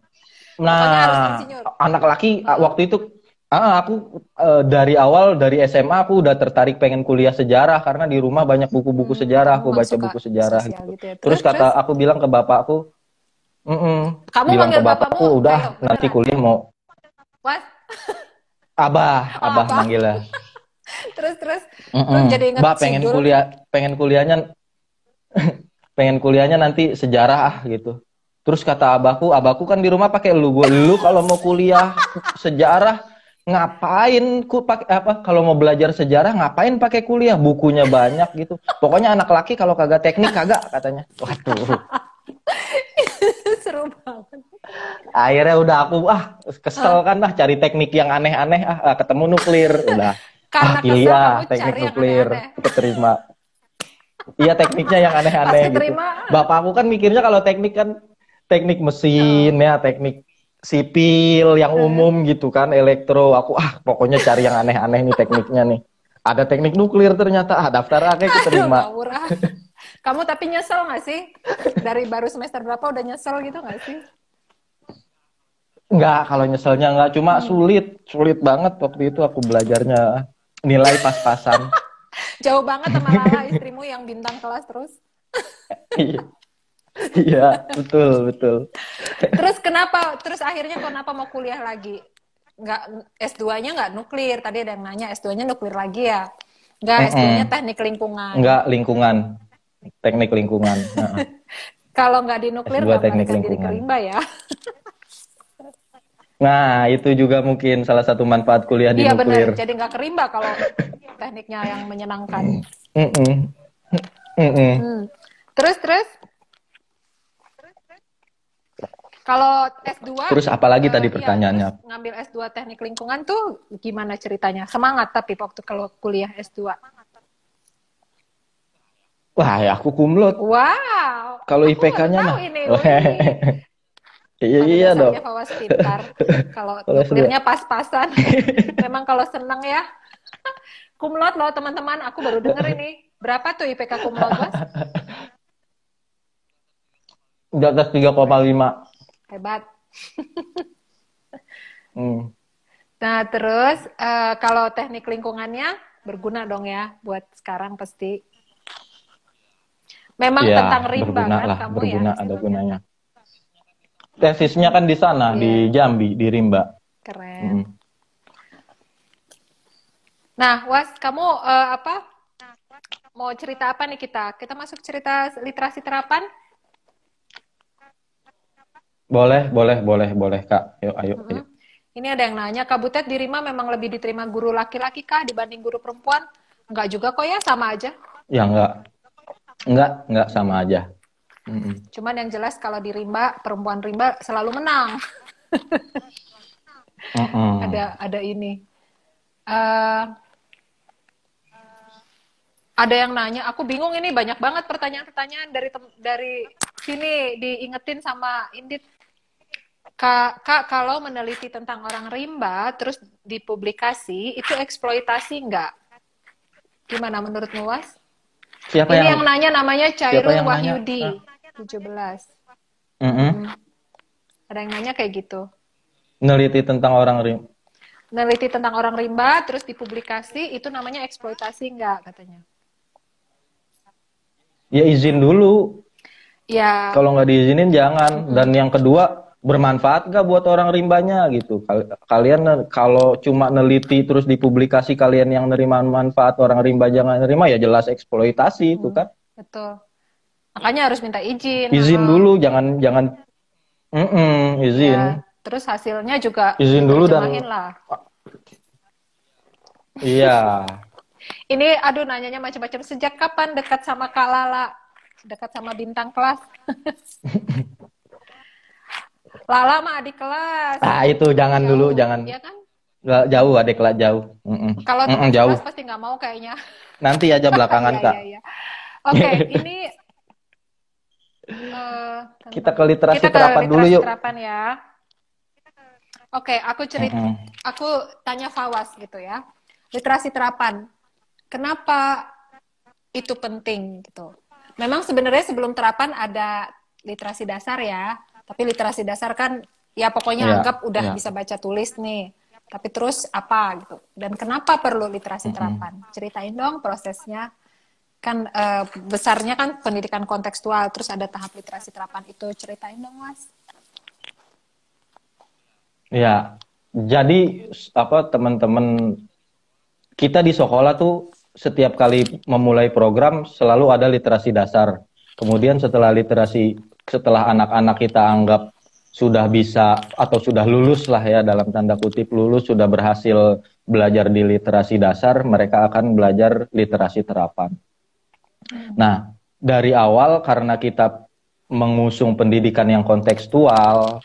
Bapaknya harus Nah, insinyur. anak laki waktu itu aku dari awal dari SMA aku udah tertarik pengen kuliah sejarah karena di rumah banyak buku-buku sejarah, Kamu aku memang baca suka buku sejarah sosial gitu. gitu ya. Terus Terus? aku bilang ke bapakku, Kamu bilang ke manggil bapakmu, bapakku, ayo udah nanti beneran. kuliah mau Was? abah Apa? manggilnya. Terus jadi inget Mbak Sidul. pengen kuliahnya nanti sejarah gitu. Terus kata abahku kan di rumah pakai lu kalau mau kuliah sejarah ngapain pakai kalau mau belajar sejarah ngapain pakai kuliah, bukunya banyak gitu. Pokoknya anak laki kalau kagak teknik kagak katanya. Waduh. Seru banget. Akhirnya udah aku kesel kan cari teknik yang aneh-aneh ketemu nuklir udah. Karena Pilih kesel kamu teknik cari yang nuklir, aneh-aneh. keterima. Iya tekniknya yang Pas aneh-aneh gitu. keterima. Bapakku kan mikirnya kalau teknik kan teknik mesin ya, teknik sipil yang umum gitu kan, elektro. Aku pokoknya cari yang aneh-aneh nih tekniknya nih. Ada teknik nuklir ternyata, daftar aja Aduh, keterima. ngawur. Kamu tapi nyesel nggak sih? Dari baru semester berapa udah nyesel gitu nggak sih? Enggak, kalau nyeselnya enggak, cuma sulit banget waktu itu aku belajarnya, nilai pas-pasan. Jauh banget sama Lala istrimu yang bintang kelas terus. Iya, betul. Terus akhirnya kenapa mau kuliah lagi? Nggak, S2-nya nggak nuklir. Tadi ada yang nanya, S2-nya nuklir lagi ya? Nggak, S2-nya teknik lingkungan. Enggak, lingkungan. Teknik lingkungan. Kalau nggak di nuklir, S2 nggak teknik melarikan diri ke lingkungan. rimba ya? Nah, itu juga mungkin salah satu manfaat kuliah di Iya nuklir. benar, jadi nggak ke rimba kalau tekniknya yang menyenangkan. Terus? Kalau S2, Terus apalagi tadi pertanyaannya? Terus ngambil S2 teknik lingkungan tuh gimana ceritanya? Semangat tapi waktu kalau kuliah S2. Wah, ya aku kumlot. Wow. Kalau aku IPK-nya baru tahu mah. ini. Iya dong. Fawas pintar. Kalau nuklirnya pas-pasan. Memang kalau seneng ya. Kumlot loh teman-teman. Aku baru denger ini. Berapa tuh IPK kumlot, Mas? Di atas 3,5. Hebat. Hmm. Nah, terus kalau teknik lingkungannya berguna dong ya buat sekarang pasti. Memang Ya, tentang rimba berguna kan lah, kamu ya berguna ada istilahnya? gunanya. Tesisnya kan di sana, di Iya, Jambi, di Rimba. keren. Mm. Nah, Was, kamu apa? Mau cerita apa nih kita? Kita masuk cerita literasi terapan? Boleh, boleh, boleh, boleh, Kak. Yuk, ayo, ayo. Mm-mm. Ini ada yang nanya, Kak Butet di Rima memang lebih diterima guru laki-laki kah dibanding guru perempuan? Enggak juga kok ya, sama aja. Ya, enggak sama aja. Mm-mm. Cuman yang jelas kalau di Rimba, perempuan Rimba selalu menang. Mm-mm. Ada ini. Eh, ada yang nanya, aku bingung ini banyak banget pertanyaan-pertanyaan dari sini diingetin sama Indit. Kak, kalau meneliti tentang orang rimba terus dipublikasi, itu eksploitasi nggak? Gimana menurutmu, Was? Siapa Ini yang yang nanya namanya siapa Chairul yang nanya? Wahyudi, 17. Mm-mm. Ada yang nanya kayak gitu. Neliti tentang orang Meneliti tentang orang rimba terus dipublikasi, itu namanya eksploitasi nggak katanya? Ya izin dulu. Ya, Kalau nggak diizinin jangan. Dan yang kedua, bermanfaat nggak buat orang rimbanya gitu. Kalian kalau cuma neliti terus dipublikasi kalian yang nerima manfaat, orang rimba jangan nerima, ya jelas eksploitasi itu kan. betul. Makanya harus minta izin. Izin dulu, jangan jangan Ya, izin. terus hasilnya juga Izin dulu diterjemahin dan lah. iya. Ini aduh nanyanya macam-macam. Sejak kapan dekat sama Kak Lala? Dekat sama bintang kelas? Lala mah adik kelas. Ah itu jangan Jauh, dulu, jangan. ya kan? Nggak, jauh adik kelas jauh. Kalau teman Jauh. sekelas pasti nggak mau kayaknya. Nanti aja belakangan, Iya, Kak. iya, iya. Oke, ini Kita ke literasi terapan dulu yuk. terapan ya. Oke, aku tanya Fawas gitu ya. Literasi terapan, kenapa itu penting gitu? Memang sebenarnya sebelum terapan ada literasi dasar ya, tapi literasi dasar kan ya pokoknya Iya, anggap udah iya. bisa baca tulis nih. Tapi terus apa gitu? Dan kenapa perlu literasi terapan? Ceritain dong prosesnya. Kan besarnya kan pendidikan kontekstual, terus ada tahap literasi terapan itu. Ceritain dong, Mas. Ya, jadi apa teman-teman kita di sekolah tuh setiap kali memulai program selalu ada literasi dasar. Kemudian setelah anak-anak kita anggap sudah bisa atau sudah lulus lah ya dalam tanda kutip lulus sudah berhasil belajar di literasi dasar, mereka akan belajar literasi terapan. Nah, dari awal karena kita mengusung pendidikan yang kontekstual,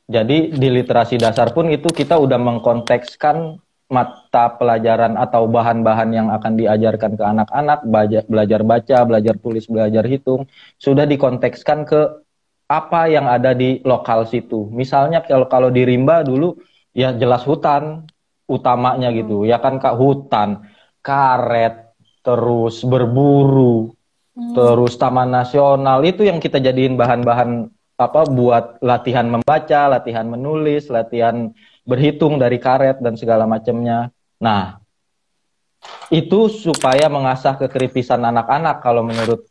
jadi di literasi dasar pun itu kita udah mengkontekskan mata pelajaran atau bahan-bahan yang akan diajarkan ke anak-anak, belajar baca, belajar tulis, belajar hitung, sudah dikontekskan ke apa yang ada di lokal situ. Misalnya kalau di Rimba dulu ya jelas hutan utamanya gitu, ya kan Kak, hutan, karet, terus berburu, terus taman nasional itu yang kita jadiin bahan-bahan apa buat latihan membaca, latihan menulis, latihan berhitung dari karet dan segala macamnya. Nah, itu supaya mengasah kekritisan anak-anak kalau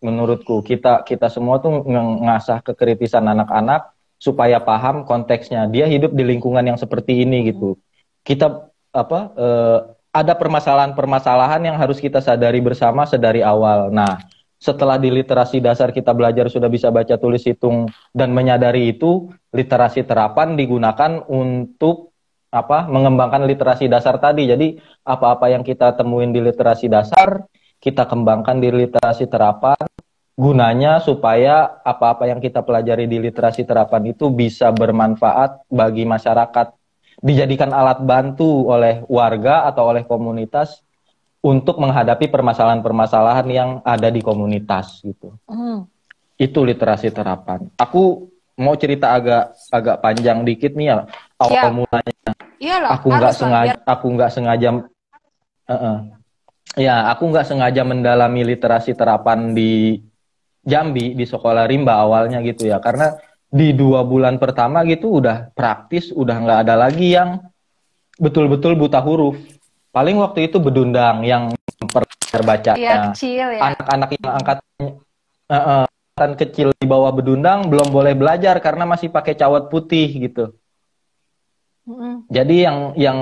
menurutku kita semua tuh mengasah kekritisan anak-anak supaya paham konteksnya. Dia hidup di lingkungan yang seperti ini gitu. Kita apa ada permasalahan-permasalahan yang harus kita sadari bersama sedari awal. Nah, setelah di literasi dasar kita belajar sudah bisa baca tulis hitung dan menyadari itu, literasi terapan digunakan untuk apa mengembangkan literasi dasar tadi. Jadi apa-apa yang kita temuin di literasi dasar kita kembangkan di literasi terapan, gunanya supaya apa-apa yang kita pelajari di literasi terapan itu bisa bermanfaat bagi masyarakat, dijadikan alat bantu oleh warga atau oleh komunitas untuk menghadapi permasalahan-permasalahan yang ada di komunitas gitu. Itu literasi terapan. Aku mau cerita agak panjang dikit nih ya. Awal mulanya Iyalah, aku nggak sengaja ya aku nggak sengaja mendalami literasi terapan di Jambi di sekolah rimba awalnya gitu ya, karena di 2 bulan pertama gitu udah praktis, udah nggak ada lagi yang betul-betul buta huruf. Paling waktu itu bedundang yang Iya, bacanya. kecil ya. Anak-anak yang angkatan kecil di bawah bedundang belum boleh belajar karena masih pakai cawat putih gitu. Mm-mm. Jadi yang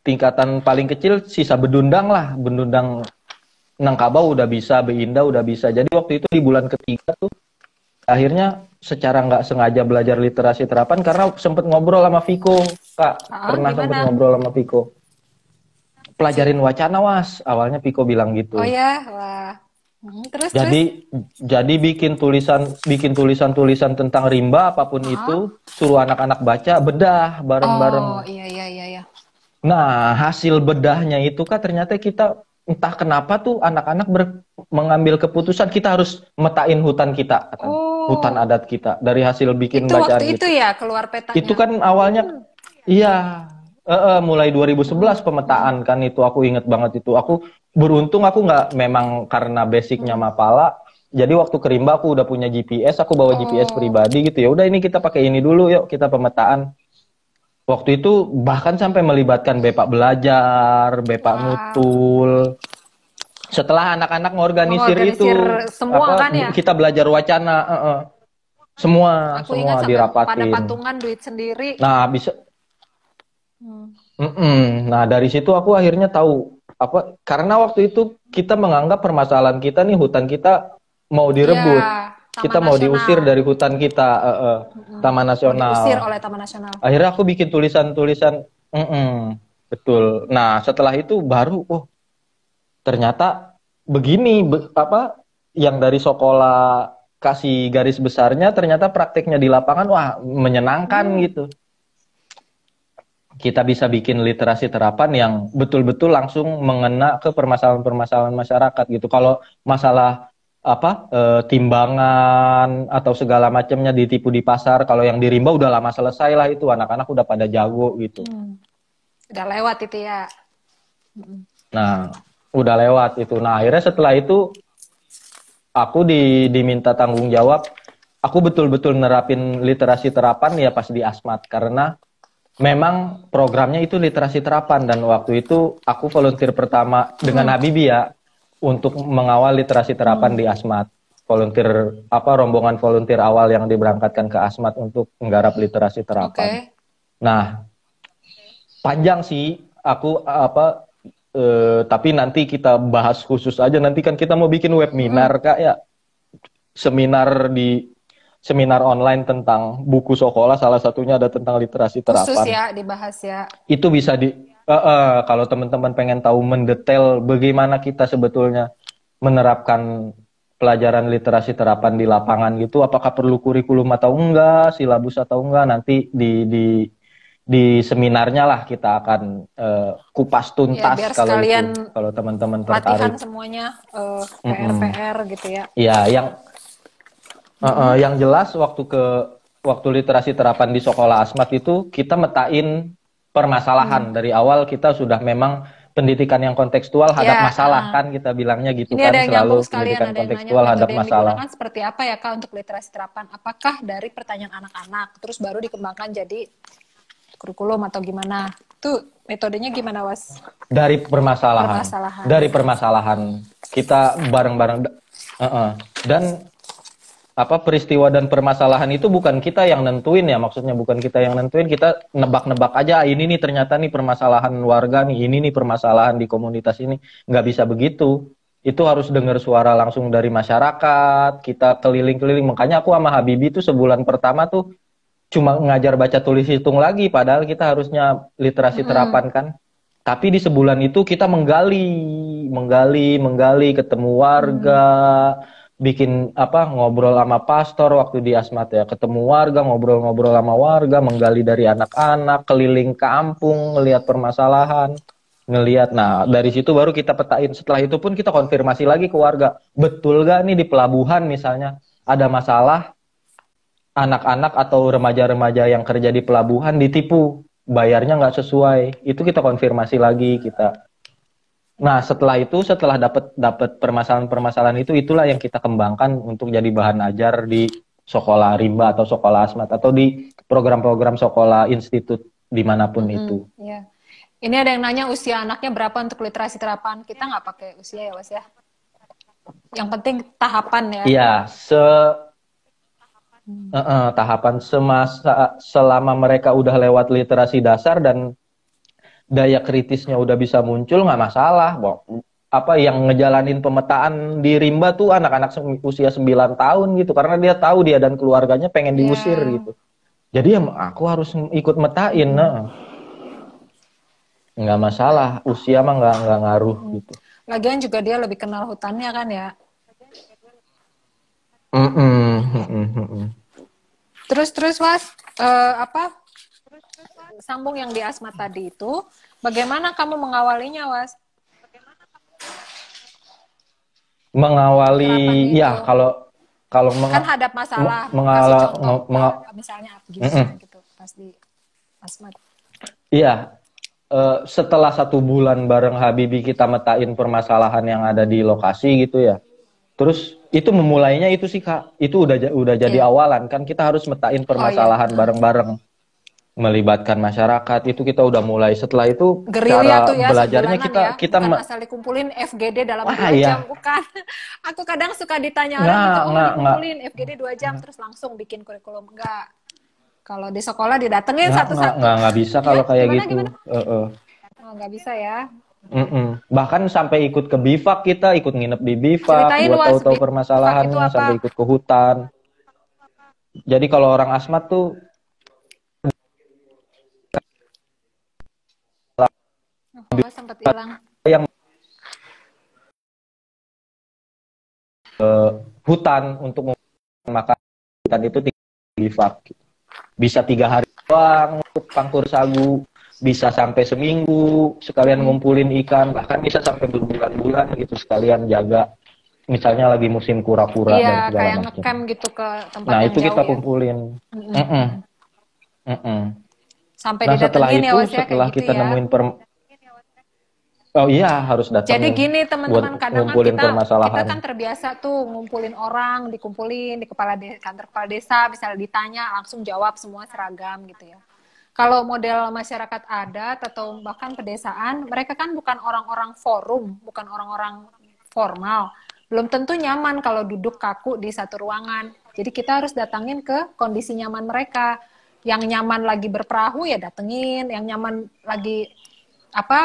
tingkatan paling kecil sisa bedundang lah, bedundang Nangkabau udah bisa, Beinda udah bisa. Jadi waktu itu di bulan ketiga tuh akhirnya secara nggak sengaja belajar literasi terapan karena sempet ngobrol sama Viko, Kak. Pernah sempet Gimana? ngobrol sama Viko. Pelajarin wacana, Was. Awalnya Viko bilang Oh gitu. ya, wah. Terus. Jadi bikin tulisan tentang rimba apapun itu, suruh anak-anak baca, bedah bareng-bareng. Oh iya. Nah, hasil bedahnya itu Kak ternyata kita entah kenapa tuh anak-anak mengambil keputusan kita harus metain hutan kita, hutan adat kita dari hasil bikin Itu bacaan waktu gitu. itu ya keluar petanya. Itu kan awalnya iya, mulai 2011 pemetaan kan itu aku inget banget itu. Aku beruntung aku nggak memang karena basicnya Mapala. Jadi waktu ke Rimba aku udah punya GPS, aku bawa GPS pribadi gitu ya. Udah ini kita pakai ini dulu yuk kita pemetaan. Waktu itu bahkan sampai melibatkan Bepak Belajar, Bepak Nutul. Setelah anak-anak ngorganisir itu, semua kan ya? kita belajar wacana, semua Aku ingat dirapatin. pada patungan duit sendiri. Nah bisa. Nah dari situ aku akhirnya tahu apa karena waktu itu kita menganggap permasalahan kita nih hutan kita mau direbut. Kita mau diusir dari hutan kita, Taman Nasional. Diusir oleh Taman Nasional. Akhirnya aku bikin tulisan-tulisan, betul. Nah setelah itu baru, ternyata begini, apa yang dari sekolah kasih garis besarnya, ternyata prakteknya di lapangan, wah menyenangkan gitu. Kita bisa bikin literasi terapan yang betul-betul langsung mengena ke permasalahan-permasalahan masyarakat gitu. Kalau masalah timbangan atau segala macamnya ditipu di pasar, kalau yang di Rimba udah lama selesai lah itu, anak-anak udah pada jago gitu. Udah lewat itu ya. Nah udah lewat itu. Nah akhirnya setelah itu aku diminta tanggung jawab, aku betul-betul nerapin literasi terapan ya pas di Asmat, karena memang programnya itu literasi terapan, dan waktu itu aku volunteer pertama dengan Habibie ya, untuk mengawal literasi terapan di Asmat. Volunteer rombongan volunteer awal yang diberangkatkan ke Asmat untuk menggarap literasi terapan. Nah, panjang sih aku tapi nanti kita bahas khusus aja, nanti kan kita mau bikin webinar Kak ya. Seminar online tentang buku sekolah, salah satunya ada tentang literasi terapan. Khusus ya dibahas ya. Itu bisa kalau teman-teman pengen tahu mendetail bagaimana kita sebetulnya menerapkan pelajaran literasi terapan di lapangan gitu, apakah perlu kurikulum atau enggak, silabus atau enggak, nanti di seminarnya lah kita akan kupas tuntas ya, kalau teman-teman tertarik. Latihan semuanya PR gitu ya. Iya, yang jelas waktu literasi terapan di sekolah Asmat itu kita metain permasalahan dari awal. Kita sudah memang pendidikan yang kontekstual hadap masalah kan, kita bilangnya gitu. Ini kan, selalu pendidikan kontekstual hadap masalah. Yang seperti apa ya Kak untuk literasi terapan? Apakah dari pertanyaan anak-anak terus baru dikembangkan jadi kurikulum atau gimana? Itu metodenya gimana, Was? Dari permasalahan. Dari permasalahan kita bareng-bareng dan peristiwa dan permasalahan itu bukan kita yang nentuin ya, maksudnya bukan kita yang nentuin, kita nebak-nebak aja, ini nih ternyata nih permasalahan warga nih, ini nih permasalahan di komunitas ini. Nggak bisa begitu, itu harus dengar suara langsung dari masyarakat, kita keliling-keliling. Makanya aku sama Habibie tuh sebulan pertama tuh cuma ngajar baca tulis hitung lagi, padahal kita harusnya literasi terapan kan. Tapi di sebulan itu kita menggali, ketemu warga, bikin ngobrol sama pastor waktu di Asmat ya, ketemu warga, ngobrol-ngobrol sama warga, menggali dari anak-anak, keliling kampung, ngelihat permasalahan, nah dari situ baru kita petain. Setelah itu pun kita konfirmasi lagi ke warga, betul gak nih di pelabuhan misalnya ada masalah anak-anak atau remaja-remaja yang kerja di pelabuhan ditipu, bayarnya nggak sesuai, itu kita konfirmasi lagi kita. Nah setelah dapat permasalahan-permasalahan itu, itulah yang kita kembangkan untuk jadi bahan ajar di sekolah rimba atau sekolah asmat atau di program-program sekolah institut dimanapun itu. Ya. Ini ada yang nanya usia anaknya berapa untuk literasi terapan. Kita nggak pakai usia ya, Was ya. Yang penting tahapan ya. Iya, tahapan selama mereka udah lewat literasi dasar dan daya kritisnya udah bisa muncul, nggak masalah. Apa yang ngejalanin pemetaan di rimba tuh anak-anak usia 9 tahun gitu, karena dia tahu dia dan keluarganya pengen diusir gitu. Jadi ya aku harus ikut metain. Nggak masalah, usia mah nggak ngaruh gitu. Lagian juga dia lebih kenal hutannya kan ya. Terus Was, sambung yang di asmat tadi itu, bagaimana kamu mengawalinya, Was? Mengawali, ya kalau kan hadap masalah, misalnya gitu pas di asmat. Iya, setelah 1 bulan bareng Habibie kita metain permasalahan yang ada di lokasi gitu ya. Terus itu memulainya itu sih Kak, itu udah jadi awalan kan, kita harus metain permasalahan bareng-bareng. Melibatkan masyarakat itu kita udah mulai. Setelah itu gerilya cara tuh ya, belajarnya kita bukan asal dikumpulin FGD dalam 2 jam, bukan. Aku kadang suka ditanya orang dikumpulin FGD 2 jam terus langsung bikin kurikulum. Enggak. Kalau di sekolah didatengin satu-satu. Nggak bisa kalau kayak gitu. Nggak bisa ya. Bahkan sampai ikut ke bivak, kita ikut nginep di bivak buat tahu-tahu permasalahannya, sampai ikut ke hutan. Jadi kalau orang asmat tuh sempat hilang. Yang hutan untuk makan hutan itu bivak. Bisa 3 hari doang untuk pangkur sagu, bisa sampai seminggu sekalian ngumpulin ikan, bahkan bisa sampai berbulan-bulan gitu sekalian jaga. Misalnya lagi musim kura-kura dan segala kayak macam. ngecamp gitu ke tempat nah yang itu jauh kita ya? kumpulin. Sampai nah setelah didatengin itu, ya, Was, setelah gitu kita ya? nemuin oh iya harus datang. Jadi gini teman-teman, kadang kan kita kan terbiasa tuh ngumpulin orang, dikumpulin di kantor kepala desa, misalnya ditanya langsung jawab semua seragam gitu ya. Kalau model masyarakat adat atau bahkan pedesaan, mereka kan bukan orang-orang forum, bukan orang-orang formal. Belum tentu nyaman kalau duduk kaku di satu ruangan. Jadi kita harus datangin ke kondisi nyaman mereka. Yang nyaman lagi berperahu ya datengin, yang nyaman lagi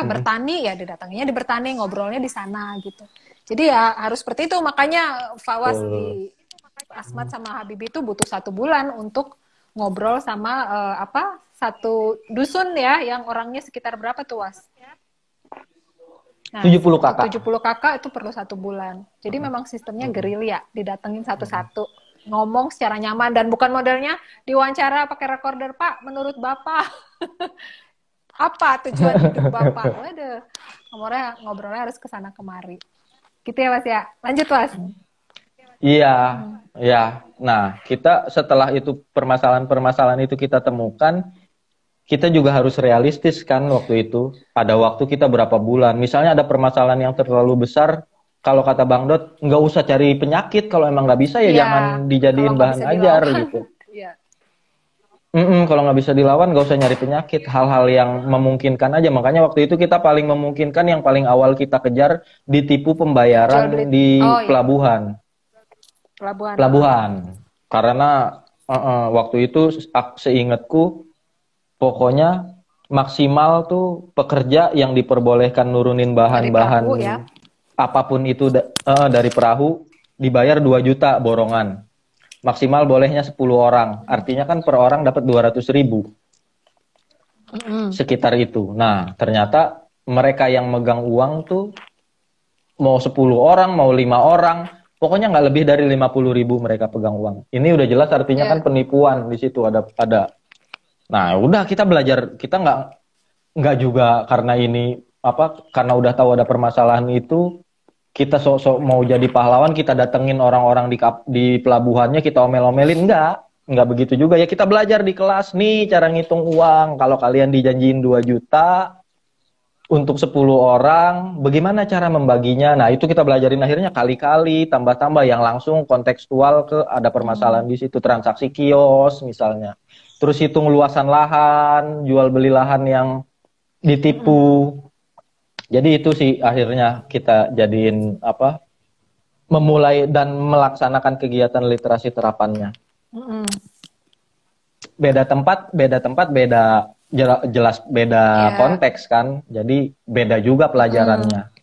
bertani ya didatanginya di bertani, ngobrolnya di sana gitu. Jadi ya harus seperti itu. Makanya Fawaz di Asmat sama Habibie itu butuh 1 bulan untuk ngobrol sama satu dusun ya, yang orangnya sekitar berapa tuh, Was? Nah, 70 kakak. 70 kakak itu perlu 1 bulan. Jadi memang sistemnya gerilya, didatengin satu-satu, ngomong secara nyaman, dan bukan modelnya diwawancara pakai recorder, Pak, menurut Bapak. Apa tujuan hidup Bapak? Waduh, ngobrolnya harus kesana kemari. Gitu ya, Mas ya? Lanjut, Mas. Iya, ya. Nah, kita setelah itu permasalahan-permasalahan itu kita temukan, kita juga harus realistis kan waktu itu. Pada waktu kita berapa bulan. Misalnya ada permasalahan yang terlalu besar, kalau kata Bang Dot, nggak usah cari penyakit. Kalau emang nggak bisa ya jangan dijadiin bahan ajar gitu. Kalau nggak bisa dilawan, nggak usah nyari penyakit. Hal-hal yang memungkinkan aja. Makanya waktu itu kita paling memungkinkan, yang paling awal kita kejar, ditipu pembayaran di pelabuhan. Pelabuhan. Karena waktu itu seingatku, pokoknya maksimal tuh pekerja yang diperbolehkan nurunin bahan-bahan apapun itu dari perahu dibayar 2 juta borongan. Maksimal bolehnya 10 orang. Artinya kan per orang dapat 200.000. Sekitar itu. Nah, ternyata mereka yang megang uang tuh mau 10 orang, mau 5 orang, pokoknya nggak lebih dari 50.000 mereka pegang uang. Ini udah jelas artinya kan penipuan di situ ada. Nah, udah kita belajar, kita nggak juga karena ini karena udah tahu ada permasalahan itu, kita sok-sok mau jadi pahlawan, kita datengin orang-orang di pelabuhannya, kita omel-omelin, nggak begitu juga ya. Kita belajar di kelas nih cara ngitung uang. Kalau kalian dijanjiin 2 juta, untuk 10 orang, bagaimana cara membaginya? Nah, itu kita belajarin akhirnya kali-kali, tambah-tambah yang langsung kontekstual ke ada permasalahan di situ, transaksi kios misalnya. Terus hitung luasan lahan, jual beli lahan yang ditipu. Jadi itu sih akhirnya kita jadiin apa? Memulai dan melaksanakan kegiatan literasi terapannya. Beda tempat, beda jelas beda konteks kan. Jadi beda juga pelajarannya.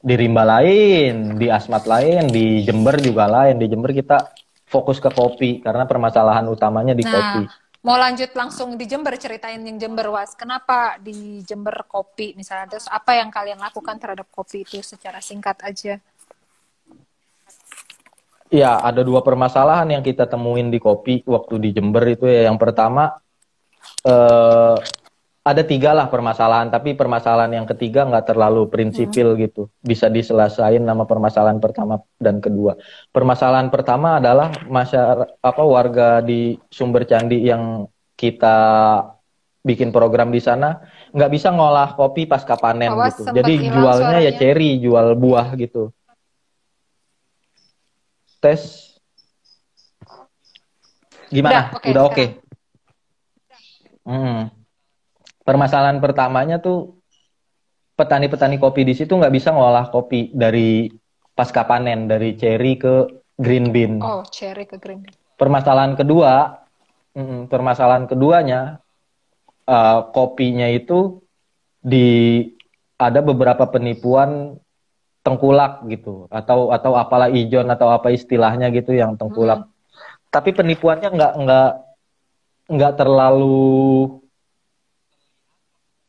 Di Rimba lain, di Asmat lain, di Jember juga lain. Di Jember kita fokus ke kopi karena permasalahan utamanya di kopi. Mau lanjut langsung di Jember, ceritain yang Jember, Was. Kenapa di Jember kopi misalnya? Terus apa yang kalian lakukan terhadap kopi itu secara singkat aja? Ya, ada 2 permasalahan yang kita temuin di kopi waktu di Jember itu ya. Yang pertama, ada 3 lah permasalahan, tapi permasalahan yang ketiga nggak terlalu prinsipil gitu. Bisa diselesaikan nama permasalahan pertama dan kedua. Permasalahan pertama adalah warga di Sumber Candi yang kita bikin program di sana nggak bisa ngolah kopi pasca panen gitu. Jadi jualnya ya cherry, jual buah gitu. Tes gimana? Udah oke. Permasalahan pertamanya tuh petani-petani kopi di situ nggak bisa ngolah kopi dari pasca panen, dari cherry ke green bean. Oh, cherry ke green bean. Permasalahan keduanya kopinya itu ada beberapa penipuan tengkulak gitu atau apalah ijon atau apa istilahnya gitu yang tengkulak. Tapi penipuannya nggak terlalu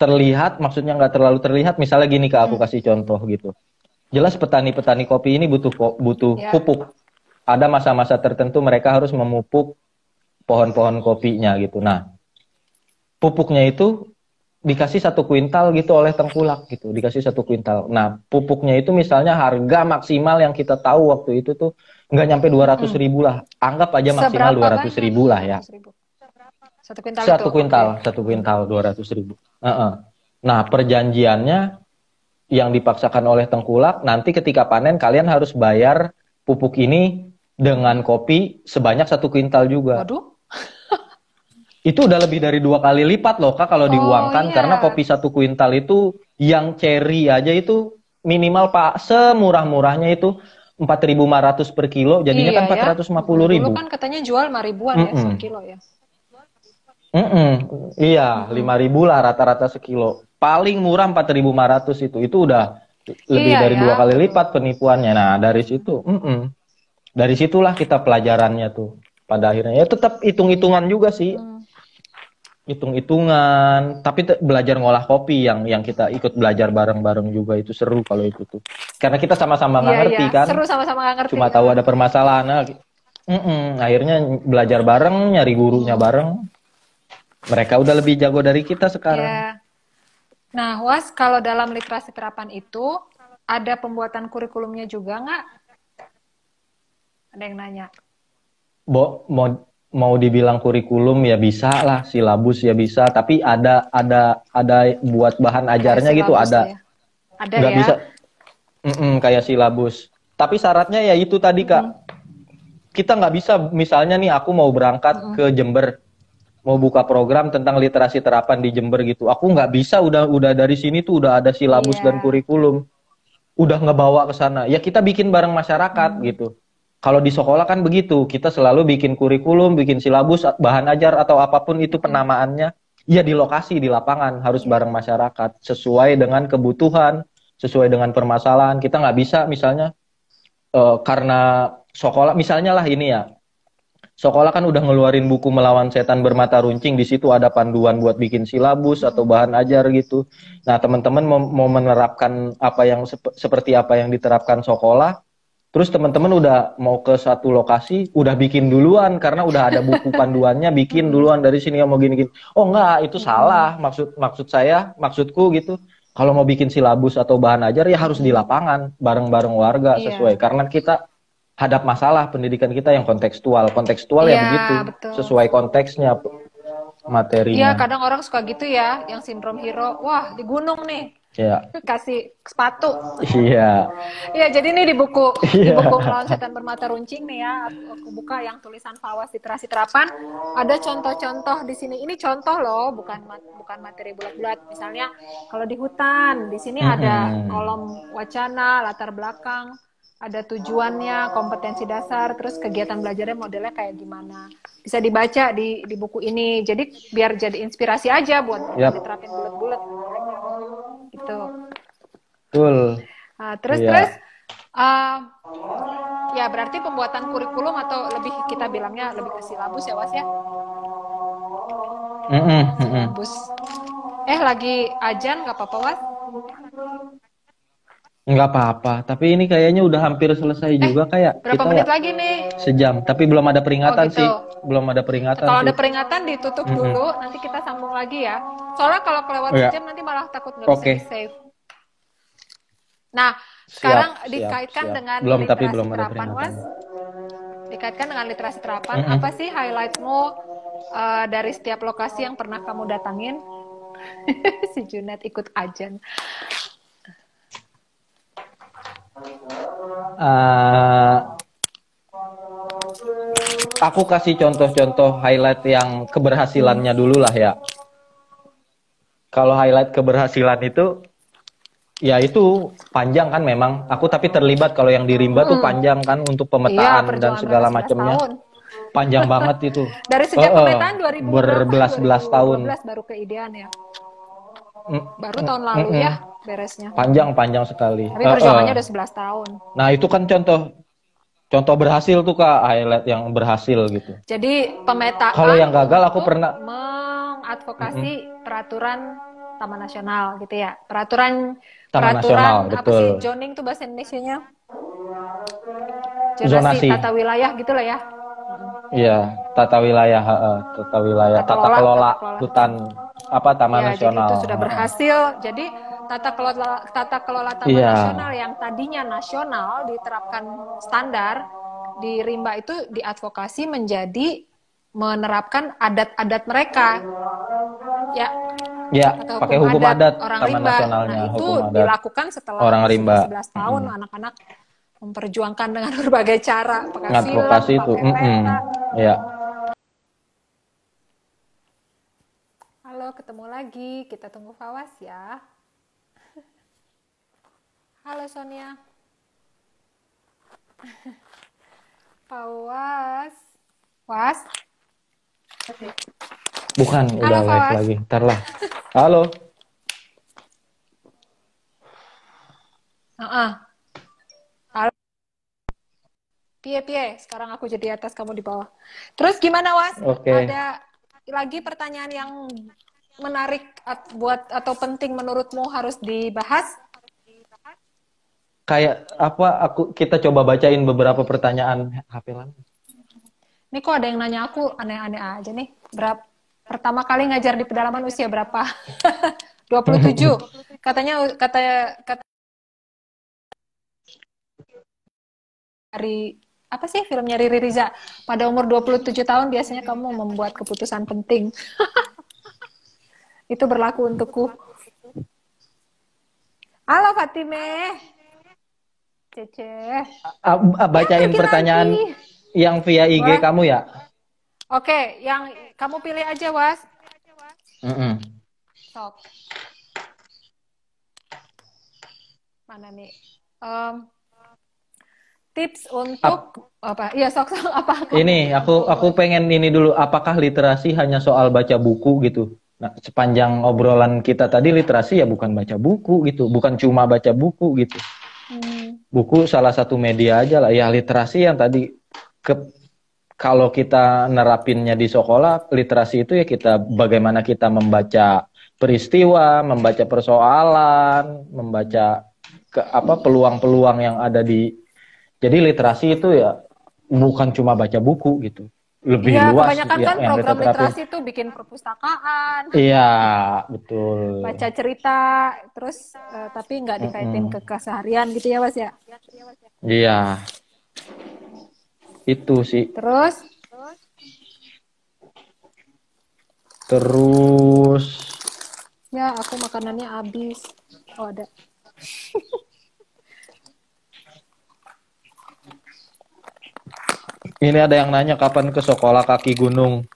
terlihat, maksudnya nggak terlalu terlihat. Misalnya gini aku kasih contoh gitu. Jelas petani-petani kopi ini butuh pupuk. Ada masa-masa tertentu mereka harus memupuk pohon-pohon kopinya gitu. Nah, pupuknya itu dikasih 1 kuintal gitu oleh tengkulak gitu, dikasih 1 kuintal. Nah, pupuknya itu misalnya harga maksimal yang kita tahu waktu itu tuh nggak nyampe 200.000 lah. Anggap aja maksimal 200.000 lah ya. 1 kuintal 1 kuintal 200.000. Nah, perjanjiannya yang dipaksakan oleh tengkulak, nanti ketika panen kalian harus bayar pupuk ini dengan kopi sebanyak 1 kuintal juga. Waduh. Itu udah lebih dari 2 kali lipat loh Kak kalau diuangkan, karena kopi 1 kuintal itu yang cherry aja itu minimal Pak semurah-murahnya itu 4.500 per kilo, jadinya kan 450.000. Dulu kan katanya jual 5.000-an ya sekilo ya. Iya, 5.000 lah rata-rata sekilo. Paling murah 4.500 itu udah lebih dari 2 kali lipat penipuannya. Nah, dari situ dari situlah kita pelajarannya tuh. Pada akhirnya ya tetap hitung-hitungan juga sih. Hitung-hitungan, tapi belajar ngolah kopi yang kita ikut belajar bareng-bareng juga itu seru kalau itu tuh. Karena kita sama-sama nggak ngerti kan. Seru sama-sama nggak ngerti. Cuma tahu ada permasalahan. Akhirnya belajar bareng, nyari gurunya bareng. Mereka udah lebih jago dari kita sekarang. Nah, Was, kalau dalam literasi terapan itu ada pembuatan kurikulumnya juga nggak? Ada yang nanya. Mau dibilang kurikulum ya bisa lah, silabus ya bisa, tapi ada buat bahan ajarnya gitu ada. Ada nggak bisa kayak silabus. Tapi syaratnya ya itu tadi Kak. Kita nggak bisa misalnya nih aku mau berangkat ke Jember, mau buka program tentang literasi terapan di Jember gitu. Aku nggak bisa udah dari sini tuh udah ada silabus dan kurikulum. Udah ngebawa ke sana. Ya kita bikin bareng masyarakat gitu. Kalau di sekolah kan begitu, kita selalu bikin kurikulum, bikin silabus, bahan ajar atau apapun itu penamaannya, ya di lokasi, di lapangan, harus bareng masyarakat, sesuai dengan kebutuhan, sesuai dengan permasalahan. Kita nggak bisa misalnya, karena sekolah, misalnya lah ini ya, sekolah kan udah ngeluarin buku Melawan Setan Bermata Runcing, di situ ada panduan buat bikin silabus atau bahan ajar gitu. Nah teman-teman mau menerapkan apa yang seperti apa yang diterapkan sekolah, terus teman-teman udah mau ke satu lokasi, udah bikin duluan karena udah ada buku panduannya, bikin duluan dari sini mau gini-gini. Oh enggak, itu salah. Maksudku gitu. Kalau mau bikin silabus atau bahan ajar ya harus di lapangan, bareng-bareng warga sesuai. Karena kita hadap masalah pendidikan kita yang kontekstual. Kontekstual ya begitu, sesuai konteksnya materinya. Iya, kadang orang suka gitu ya, yang sindrom hero. Wah, di gunung nih. Iya. kasih sepatu. Iya. Iya, jadi ini di buku Iya. Melawan Setan Bermata Runcing nih ya, aku buka yang tulisan Fawaz Literasi Terapan, ada contoh-contoh di sini. Ini contoh loh, bukan materi bulat-bulat. Misalnya kalau di hutan, di sini ada Mm-mm. kolom wacana, latar belakang, ada tujuannya, kompetensi dasar, terus kegiatan belajarnya modelnya kayak gimana. Bisa dibaca di buku ini. Jadi biar jadi inspirasi aja buat Yap. diterapin bulat-bulat gitu. Betul. Terus Iya. uh, ya berarti pembuatan kurikulum atau lebih kita bilangnya lebih ke silabus ya Was ya? Mm-mm. Mm-mm. Silabus. Lagi ajan nggak apa-apa Was? Nggak apa-apa. Tapi ini kayaknya udah hampir selesai juga kayak Berapa kita ya. menit lagi nih? Sejam. Tapi belum ada Oh peringatan gitu. sih. Belum ada peringatan Kalau sih. ada peringatan ditutup Mm-mm. dulu, nanti kita sambung lagi ya. Soalnya kalau kelewat Ya. sejam nanti malah takut nggak bisa Oke. di-save. Nah, Siap, sekarang siap, dikaitkan siap. dengan Belum, tapi literasi belum ada terapan Was. peringatan. Dikaitkan dengan literasi terapan, Mm-mm. apa sih highlightmu dari setiap lokasi yang pernah kamu datangin? Si Junet ikut ajan. Aku kasih contoh-contoh highlight yang keberhasilannya dulu lah ya. Kalau highlight keberhasilan itu, ya itu panjang kan memang. Aku tapi terlibat kalau yang di Rimba tuh panjang kan untuk Iya, pemetaan dan perjuangan segala mereka 11 macamnya. tahun. Panjang banget itu. Dari sejak pemetaan 2000 berapa? Berbelas-belas tahun. 2012 baru keidean ya. Mm, Baru tahun lalu ya beresnya. Panjang sekali. Tapi perjuangannya udah 11 tahun. Nah, itu kan contoh berhasil tuh Kak, highlight yang berhasil gitu. Jadi pemetaan Kalau yang gagal aku pernah mengadvokasi peraturan Taman Nasional gitu ya. Peraturan Nasional, apa betul. sih zoning tuh bahasa Indonesianya? Zonasi. Tata wilayah gitu lah ya. Iya, tata wilayah, tata kelola hutan Taman Nasional. Jadi itu sudah berhasil. Jadi tata kelola Taman Nasional yang tadinya nasional diterapkan standar di Rimba itu diadvokasi menjadi menerapkan adat-adat mereka. Ya, pakai hukum adat orang Taman Rimba. Nasionalnya. Nah, itu hukum adat dilakukan setelah orang Rimba. 11 tahun anak-anak memperjuangkan dengan berbagai cara, pakai ngadvokasi film, itu. pakai peta. Ya. Halo, ketemu lagi. Kita tunggu Fawaz ya. Halo Sonia. Fawaz. Was? Bukan, udah live lagi. Ntar lah. Halo. Halo. Pie. Sekarang aku jadi atas, kamu di bawah. Terus gimana Was? Ada lagi pertanyaan yang menarik atau penting menurutmu harus dibahas? Kayak apa? Kita coba bacain beberapa pertanyaan HP Lan. Ini kok ada yang nanya aku aneh-aneh aja nih. Pertama kali ngajar di pedalaman usia berapa? 27. Kata dari apa sih filmnya Riri Riza? Pada umur 27 tahun biasanya kamu membuat keputusan penting. Itu berlaku untukku. Halo Fatime. Cece. Bacain pertanyaan lagi yang via IG kamu ya. Oke, yang kamu pilih aja, Was. Sok. Mana nih? Tips untuk apa? Iya, sok apa? Ini aku pengen ini dulu. Apakah literasi hanya soal baca buku gitu? Nah, sepanjang obrolan kita tadi literasi ya bukan baca buku gitu, bukan cuma baca buku gitu. Buku salah satu media aja lah. Ya literasi yang tadi kalau kita nerapinnya di sekolah, literasi itu ya bagaimana kita membaca peristiwa, membaca persoalan, membaca peluang-peluang yang ada di. Jadi literasi itu ya bukan cuma baca buku gitu. Lebih luas. Kebanyakan kan program literasi itu bikin perpustakaan. Iya, betul. Baca cerita, terus tapi nggak dikaitin ke keseharian gitu ya, Mas ya? Iya. Itu sih. Terus ya aku makanannya habis. Oh, ada. Ini ada yang nanya kapan ke sekolah kaki gunung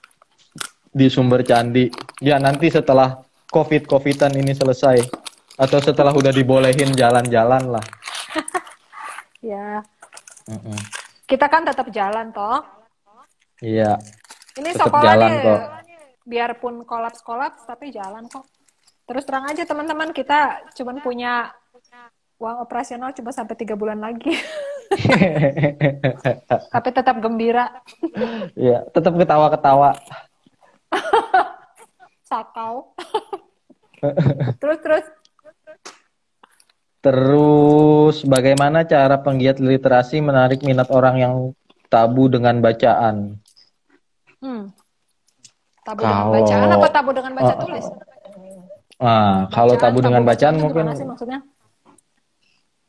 di Sumber Candi. Ya nanti setelah COVID-COVIDan ini selesai. Atau setelah udah dibolehin jalan-jalan lah. Ya. Mm-mm. Kita kan tetap jalan toh. Iya. Ini Tetap sekolah jalan nih, kok. biarpun kolaps-kolaps tapi jalan kok. Terus terang aja teman-teman, kita cuman punya uang operasional cuma sampai 3 bulan lagi. Tapi tetap gembira. Iya, tetap ketawa-ketawa. Sakau. Terus. Terus bagaimana cara penggiat literasi menarik minat orang yang tabu dengan bacaan? Tabu dengan bacaan apa tabu dengan baca tulis? Kalau tabu dengan bacaan mungkin. Gimana sih maksudnya?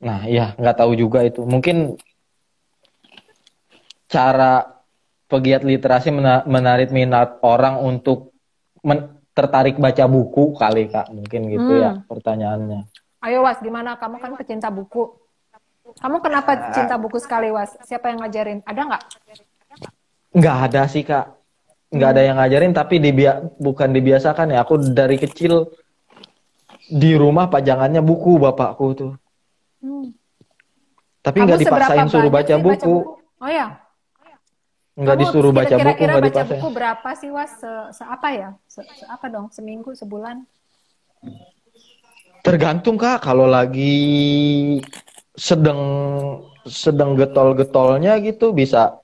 Nah, iya, nggak tahu juga itu. Mungkin cara pegiat literasi menarik minat orang untuk tertarik baca buku kali, Kak. Mungkin gitu ya pertanyaannya. Ayo, Was, gimana? Kamu kan pecinta buku. Kamu kenapa cinta buku sekali, Was? Siapa yang ngajarin? Ada nggak? Nggak ada sih, Kak. Nggak ada yang ngajarin, tapi bukan dibiasakan ya. Aku dari kecil di rumah pajangannya buku bapakku tuh. Tapi nggak dipaksain suruh baca buku. Oh ya? Nggak disuruh baca buku, Kira-kira nggak baca dipaksain. buku berapa sih, Was? Seapa ya? Seapa dong? Seminggu, sebulan? Tergantung, Kak. Kalau lagi sedang getol-getolnya gitu bisa.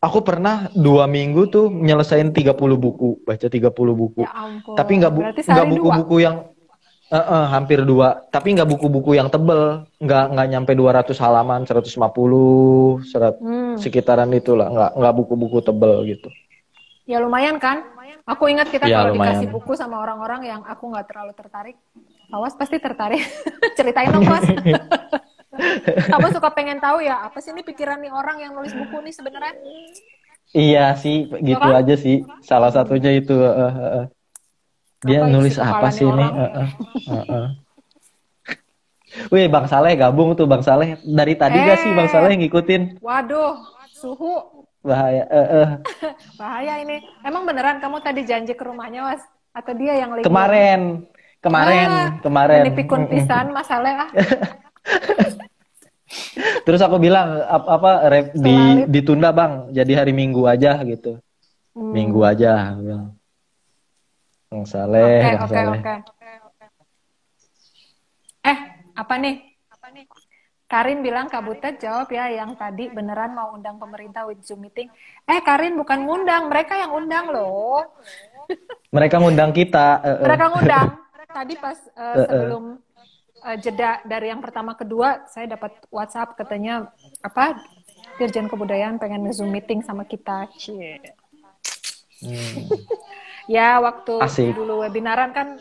Aku pernah 2 minggu tuh nyelesain 30 buku, baca 30 buku. Ya ampun. Tapi nggak buku-buku yang hampir 2. Tapi nggak buku-buku yang tebel, nggak nyampe 200 halaman, 150, sekitaran itulah. Nggak buku-buku tebel gitu. Ya lumayan kan? Aku ingat kita Ya, kalau lumayan. dikasih buku sama orang-orang yang aku nggak terlalu tertarik, Awas pasti tertarik. Ceritain dong, Was. Kamu suka pengen tahu ya, apa sih ini pikiran nih orang yang nulis buku nih sebenarnya? Iya sih, gitu kan? aja sih. Salah satunya itu. Dia nulis apa sih ini? Wih, Bang Saleh gabung tuh, Bang Saleh. Dari tadi gak sih Bang Saleh ngikutin? Waduh, suhu. Bahaya. Bahaya ini. Emang beneran kamu tadi janji ke rumahnya, Was? Atau dia yang lagi? Kemarin. Ini pikun pisan masalah. Terus aku bilang ditunda Bang, jadi hari Minggu aja gitu. Minggu aja, bilang. Bang Saleh. Oke. Apa nih? Karin bilang Kak Butet jawab ya yang tadi beneran mau undang pemerintah with Zoom meeting. Karin bukan ngundang, mereka yang undang loh. Mereka ngundang kita. Mereka ngundang. Tadi pas sebelum jeda dari yang pertama kedua, saya dapat WhatsApp katanya apa? Dirjen Kebudayaan pengen Zoom meeting sama kita. Ya waktu dulu webinaran kan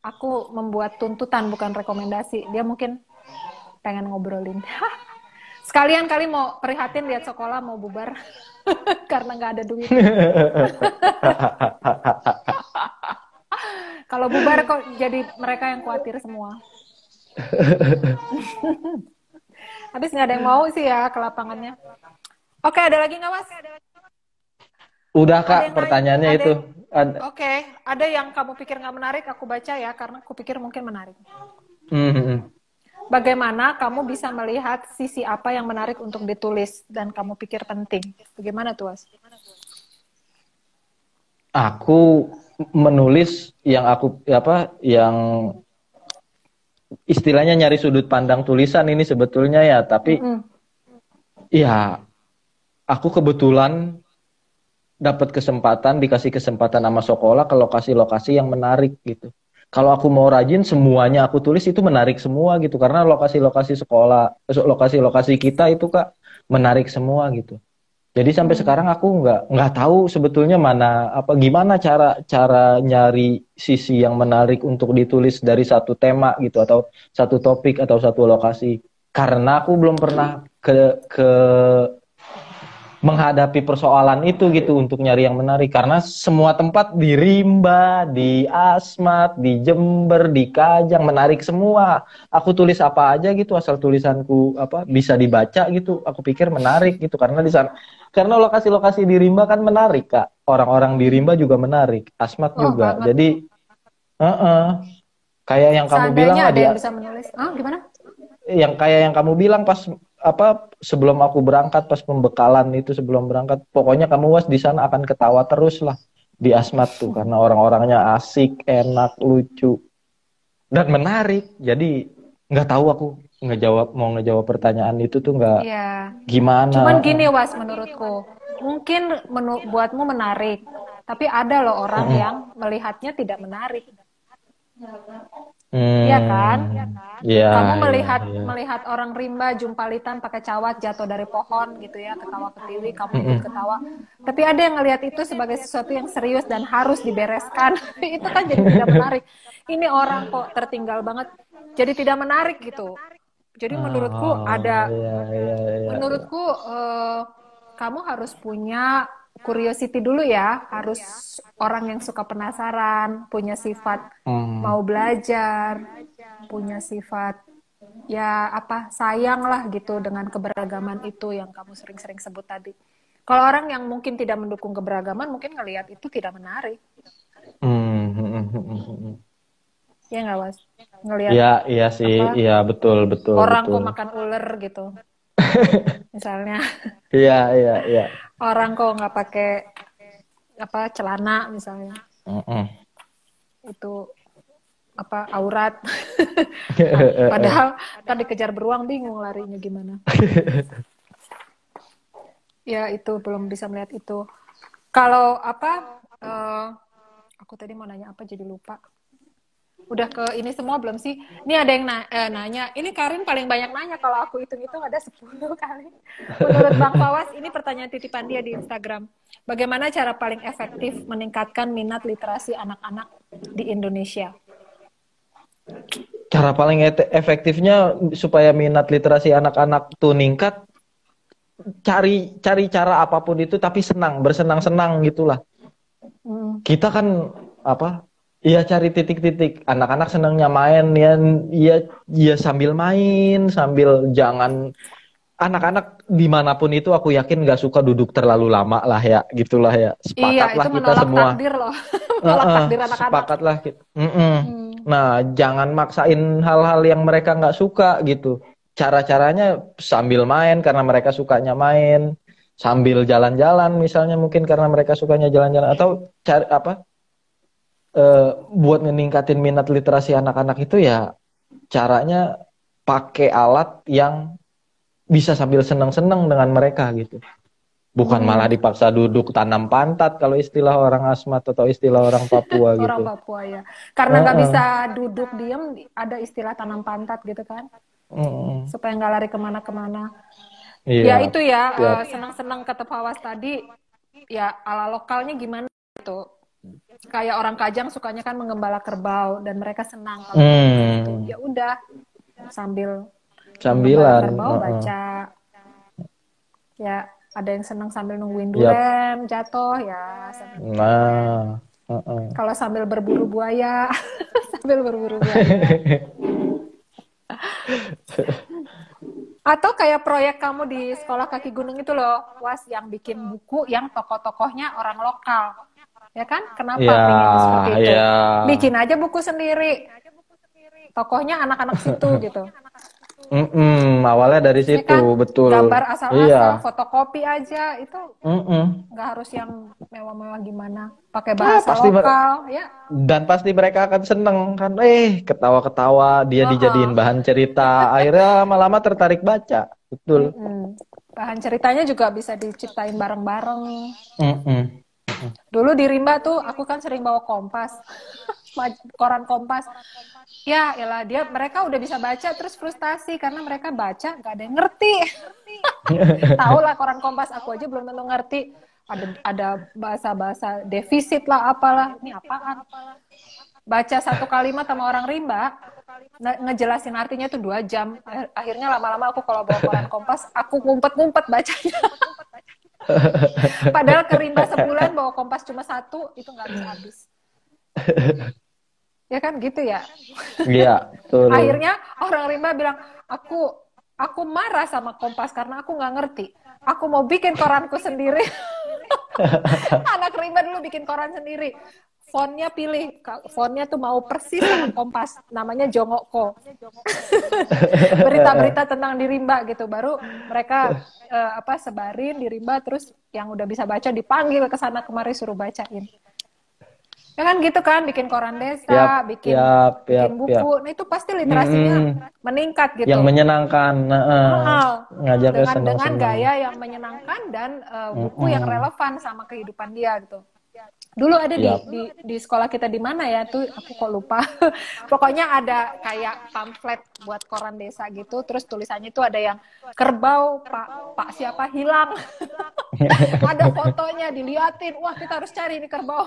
aku membuat tuntutan bukan rekomendasi. Dia mungkin pengen ngobrolin. Sekalian kali mau prihatin lihat sekolah mau bubar karena nggak ada duit. Kalau bubar kok jadi mereka yang khawatir semua. Habis nggak ada yang mau sih ya ke lapangannya. Oke, ada lagi nggak, Mas? Udah, Kak, pertanyaannya itu. Oke, ada yang kamu pikir nggak menarik, aku baca ya, karena aku pikir mungkin menarik. Bagaimana kamu bisa melihat sisi apa yang menarik untuk ditulis dan kamu pikir penting? Bagaimana tuh, Was? Aku menulis yang yang istilahnya nyari sudut pandang tulisan ini sebetulnya ya, tapi ya aku kebetulan dikasih kesempatan sama sekolah ke lokasi-lokasi yang menarik gitu. Kalau aku mau rajin semuanya aku tulis itu menarik semua gitu, karena lokasi-lokasi sekolah, lokasi-lokasi kita itu Kak menarik semua gitu. Jadi sampai sekarang aku nggak tahu sebetulnya gimana cara nyari sisi yang menarik untuk ditulis dari satu tema gitu, atau satu topik atau satu lokasi. Karena aku belum pernah menghadapi persoalan itu gitu untuk nyari yang menarik, karena semua tempat di Rimba, di Asmat, di Jember, di Kajang menarik semua. Aku tulis apa aja gitu asal tulisanku apa bisa dibaca gitu. Aku pikir menarik gitu karena di sana, karena lokasi-lokasi di Rimba kan menarik Kak. Orang-orang di Rimba juga menarik, Asmat Oh, juga. banget. Jadi kayak yang kamu bilang Seandainya lah ada dia, yang bisa menulis. Ah, gimana? yang kayak yang kamu bilang pas apa sebelum aku berangkat, pas pembekalan itu sebelum berangkat, pokoknya kamu Was di sana akan ketawa terus lah di Asmat tuh karena orang-orangnya asik, enak, lucu dan menarik. Jadi nggak tahu aku ngejawab pertanyaan itu tuh nggak Iya. gimana. Cuman gini Was, menurutku. Mungkin buatmu menarik. Tapi ada loh orang Mm-mm. yang melihatnya tidak menarik. Iya kan? Hmm, ya, Kamu ya, melihat ya. melihat orang rimba jumpalitan pakai cawat jatuh dari pohon gitu ya, ketawa ketiwi, kamu ikut Mm-mm. ketawa. Tapi ada yang ngelihat itu sebagai sesuatu yang serius dan harus dibereskan. Itu kan jadi tidak menarik. Ini orang kok tertinggal banget. Jadi tidak menarik gitu. Jadi menurutku Oh, ada ya, ya, ya, ya. menurutku kamu harus punya curiosity dulu ya, harus orang yang suka penasaran, punya sifat Hmm. mau belajar, punya sifat ya apa sayang lah gitu dengan keberagaman itu yang kamu sering-sering sebut tadi. Kalau orang yang mungkin tidak mendukung keberagaman mungkin ngelihat itu tidak menarik, Hmm, hmm, hmm, hmm, hmm. ya nggak Was? Ngelihat Iya, iya sih, apa iya betul, betul, orang betul. kok makan ular gitu, misalnya Iya, iya, iya. orang kok nggak pakai apa celana misalnya, Mm-mm. itu apa aurat. Padahal kan dikejar beruang bingung larinya gimana. Ya itu belum bisa melihat itu. Kalau apa aku tadi mau nanya apa jadi lupa. Udah ke ini semua belum sih? Ini ada yang nanya. Ini Karin paling banyak nanya, kalau aku hitung-hitung ada 10 kali. Menurut Bang Fawas, ini pertanyaan titipan dia di Instagram. Bagaimana cara paling efektif meningkatkan minat literasi anak-anak di Indonesia? Cara paling efektifnya supaya minat literasi anak-anak tuh ningkat, cari cari cara apapun itu tapi senang, bersenang-senang gitulah. Hmm. Kita kan apa? Iya cari titik-titik. Anak-anak senangnya main ya, ya, ya sambil main, sambil jangan. Anak-anak dimanapun itu aku yakin nggak suka duduk terlalu lama lah ya, gitulah ya. Iya, itu Sepakatlah kita menolak semua. takdir loh. Menolak takdir anak-anak. Sepakatlah kita. Mm-mm. Hmm. Nah, jangan maksain hal-hal yang mereka nggak suka gitu. Cara-caranya sambil main karena mereka sukanya main, sambil jalan-jalan misalnya mungkin karena mereka sukanya jalan-jalan, atau cari apa? Buat meningkatin minat literasi anak-anak itu ya caranya pakai alat yang bisa sambil senang-senang dengan mereka gitu. Bukan malah Hmm. dipaksa duduk tanam pantat kalau istilah orang Asmat atau istilah orang Papua Orang gitu. Papua ya. Karena nggak Heeh. bisa duduk diem, ada istilah tanam pantat gitu kan. Heeh. Supaya nggak lari kemana-kemana. Iya, Ya itu ya, siap. senang-senang kata Fawas tadi, ya ala lokalnya gimana gitu. Kayak orang Kajang sukanya kan menggembala kerbau dan mereka senang kalau melakukan itu. Hmm, Ya udah, sambil menggembala sambilan. kerbau Heeh. baca. Ya ada yang senang sambil nungguin Yap. dulem jatuh ya sambil nungguin dulem. Nah, heeh. Kalau sambil berburu buaya, sambil berburu buaya. Atau kayak proyek kamu di sekolah kaki gunung itu loh, Was, yang bikin buku yang tokoh-tokohnya orang lokal. Ya kan? Kenapa Ya, pengen seperti itu? ya. Bikin aja buku sendiri. Tokohnya anak-anak situ gitu. Awalnya dari Ya situ, kan? betul. Gambar Iya. asal-asal, fotokopi aja itu Mm-mm. nggak harus yang mewah-mewah gimana. Pakai Ah, bahasa pasti lokal, ya. dan pasti mereka akan seneng kan, ketawa-ketawa dia dijadiin Uh-uh. bahan cerita, akhirnya lama-lama tertarik baca, betul. Mm-mm. Bahan ceritanya juga bisa diciptain bareng-bareng. Mm-mm. Dulu di Rimba tuh aku kan sering bawa Kompas, koran Kompas. Ya, elah mereka udah bisa baca terus frustasi karena mereka baca nggak ada yang ngerti. Tahu lah koran Kompas aku aja belum tentu ngerti. Ada bahasa-bahasa defisit lah apalah. Ini apaan? Baca satu kalimat sama orang Rimba, ngejelasin artinya tuh 2 jam. Akhirnya lama-lama aku kalau bawa koran Kompas, aku ngumpet-ngumpet bacanya. Padahal ke rimba sebulan bawa kompas cuma satu, itu nggak bisa habis. Ya kan gitu ya. Iya, betul. Akhirnya orang rimba bilang, aku marah sama kompas karena aku nggak ngerti. Aku mau bikin koranku sendiri. Anak rimba dulu bikin koran sendiri. Fontnya pilih, fontnya tuh mau persis sama kompas, namanya Jongokko. Berita-berita tentang di rimba gitu, baru mereka sebarin di rimba, terus yang udah bisa baca dipanggil ke sana kemari suruh bacain. Ya kan gitu kan, bikin koran desa, bikin buku, nah itu pasti literasinya meningkat gitu. Yang menyenangkan, dengan gaya yang menyenangkan dan buku yang relevan sama kehidupan dia gitu. Dulu ada di sekolah kita di mana ya tuh, aku kok lupa. Pokoknya ada kayak pamflet buat koran desa gitu, terus tulisannya itu ada yang kerbau Pak siapa hilang. Ada fotonya, diliatin, wah kita harus cari ini kerbau.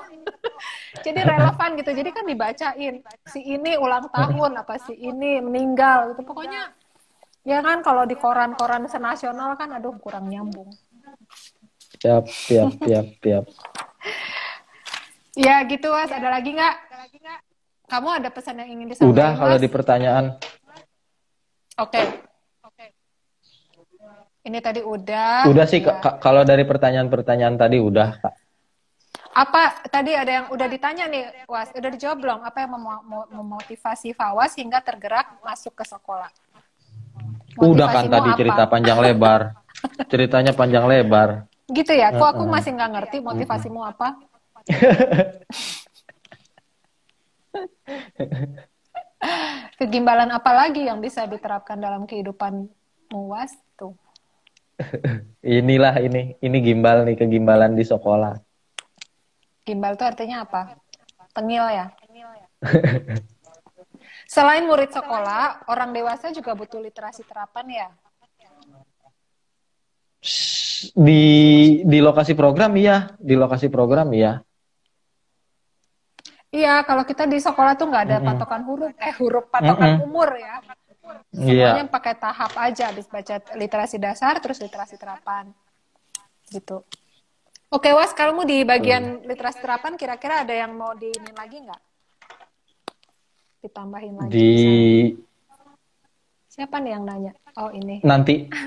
Jadi relevan gitu, jadi kan dibacain si ini ulang tahun, apa si ini meninggal gitu. Pokoknya ya kan, kalau di koran-koran senasional kan aduh kurang nyambung. Siap. Ya gitu Was, ada lagi nggak? Kamu ada pesan yang ingin disampaikan? Udah kalau di pertanyaan. Oke. Ini tadi udah. Udah sih, ya. Kalau dari pertanyaan-pertanyaan tadi udah, Kak. Apa tadi ada yang udah ditanya nih, Was? Udah dijawab belum? Apa yang memotivasi Fawaz hingga tergerak masuk ke sekolah? Udah kan tadi apa? Cerita panjang lebar. Ceritanya panjang lebar. Gitu ya? Kok aku masih nggak ngerti motivasimu apa? Kegimbalan apa lagi yang bisa diterapkan dalam kehidupan Was tuh? Inilah ini gimbal nih, kegimbalan di sekolah. Gimbal itu artinya apa? Tengil ya? Selain murid sekolah, orang dewasa juga butuh literasi terapan ya? Di lokasi program iya, Iya, kalau kita di sekolah tuh nggak ada patokan huruf patokan umur ya. Semuanya pakai tahap aja, habis baca literasi dasar, terus literasi terapan. Gitu. Oke, Was, kamu di bagian literasi terapan kira-kira ada yang mau diinin lagi nggak? Ditambahin lagi. Siapa nih yang nanya? Oh, ini.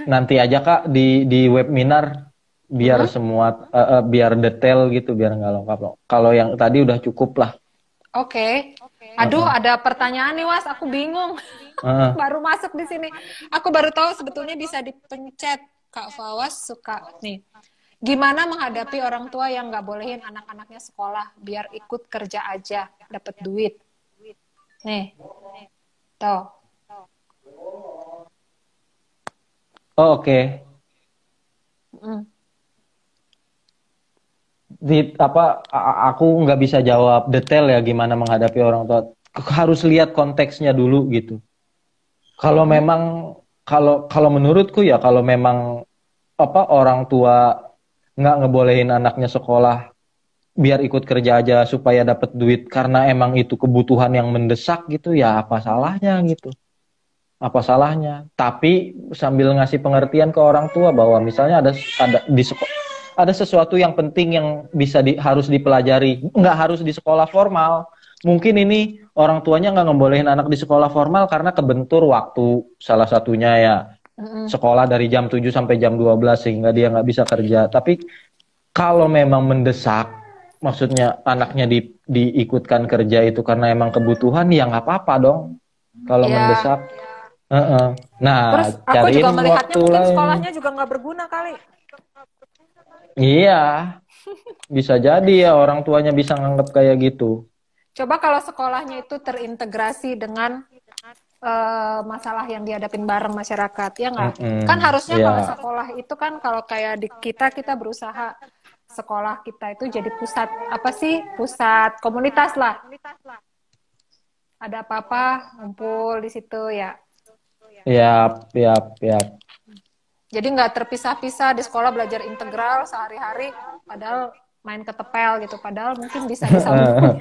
Nanti aja Kak di webinar biar semua biar detail gitu, biar nggak lengkap. Kalau yang tadi udah cukup lah. Oke. Aduh, ada pertanyaan nih, Was. Aku bingung. Baru masuk di sini. Aku baru tahu sebetulnya bisa dipencet. Kak Fawaz suka nih. Gimana menghadapi orang tua yang nggak bolehin anak-anaknya sekolah biar ikut kerja aja, dapat duit. Nih. Tuh. Oh, oke. Aku nggak bisa jawab detail ya gimana menghadapi orang tua. Harus lihat konteksnya dulu gitu. Kalau memang kalau menurutku ya, kalau memang orang tua nggak ngebolehin anaknya sekolah biar ikut kerja aja supaya dapat duit karena emang itu kebutuhan yang mendesak gitu, ya apa salahnya gitu. Apa salahnya? Tapi sambil ngasih pengertian ke orang tua bahwa misalnya ada sesuatu yang penting yang harus dipelajari, nggak harus di sekolah formal. Mungkin ini orang tuanya nggak ngebolehin anak di sekolah formal karena kebentur waktu, salah satunya ya sekolah dari jam 7 sampai jam 12 sehingga dia nggak bisa kerja. Tapi kalau memang mendesak, maksudnya anaknya diikutkan kerja itu karena emang kebutuhan, ya nggak apa-apa dong kalau mendesak. Nah, terus aku juga melihatnya mungkin sekolahnya juga nggak berguna kali. Iya, bisa jadi ya orang tuanya bisa nganggap kayak gitu. Coba kalau sekolahnya itu terintegrasi dengan masalah yang dihadapin bareng masyarakat, ya nggak? Kan harusnya kalau sekolah itu kan, kalau kayak di kita berusaha sekolah kita itu jadi pusat komunitas lah. Ada apa-apa ngumpul di situ ya. Yap. Jadi nggak terpisah-pisah di sekolah belajar integral sehari-hari, padahal main ketepel gitu, padahal mungkin bisa disambungin.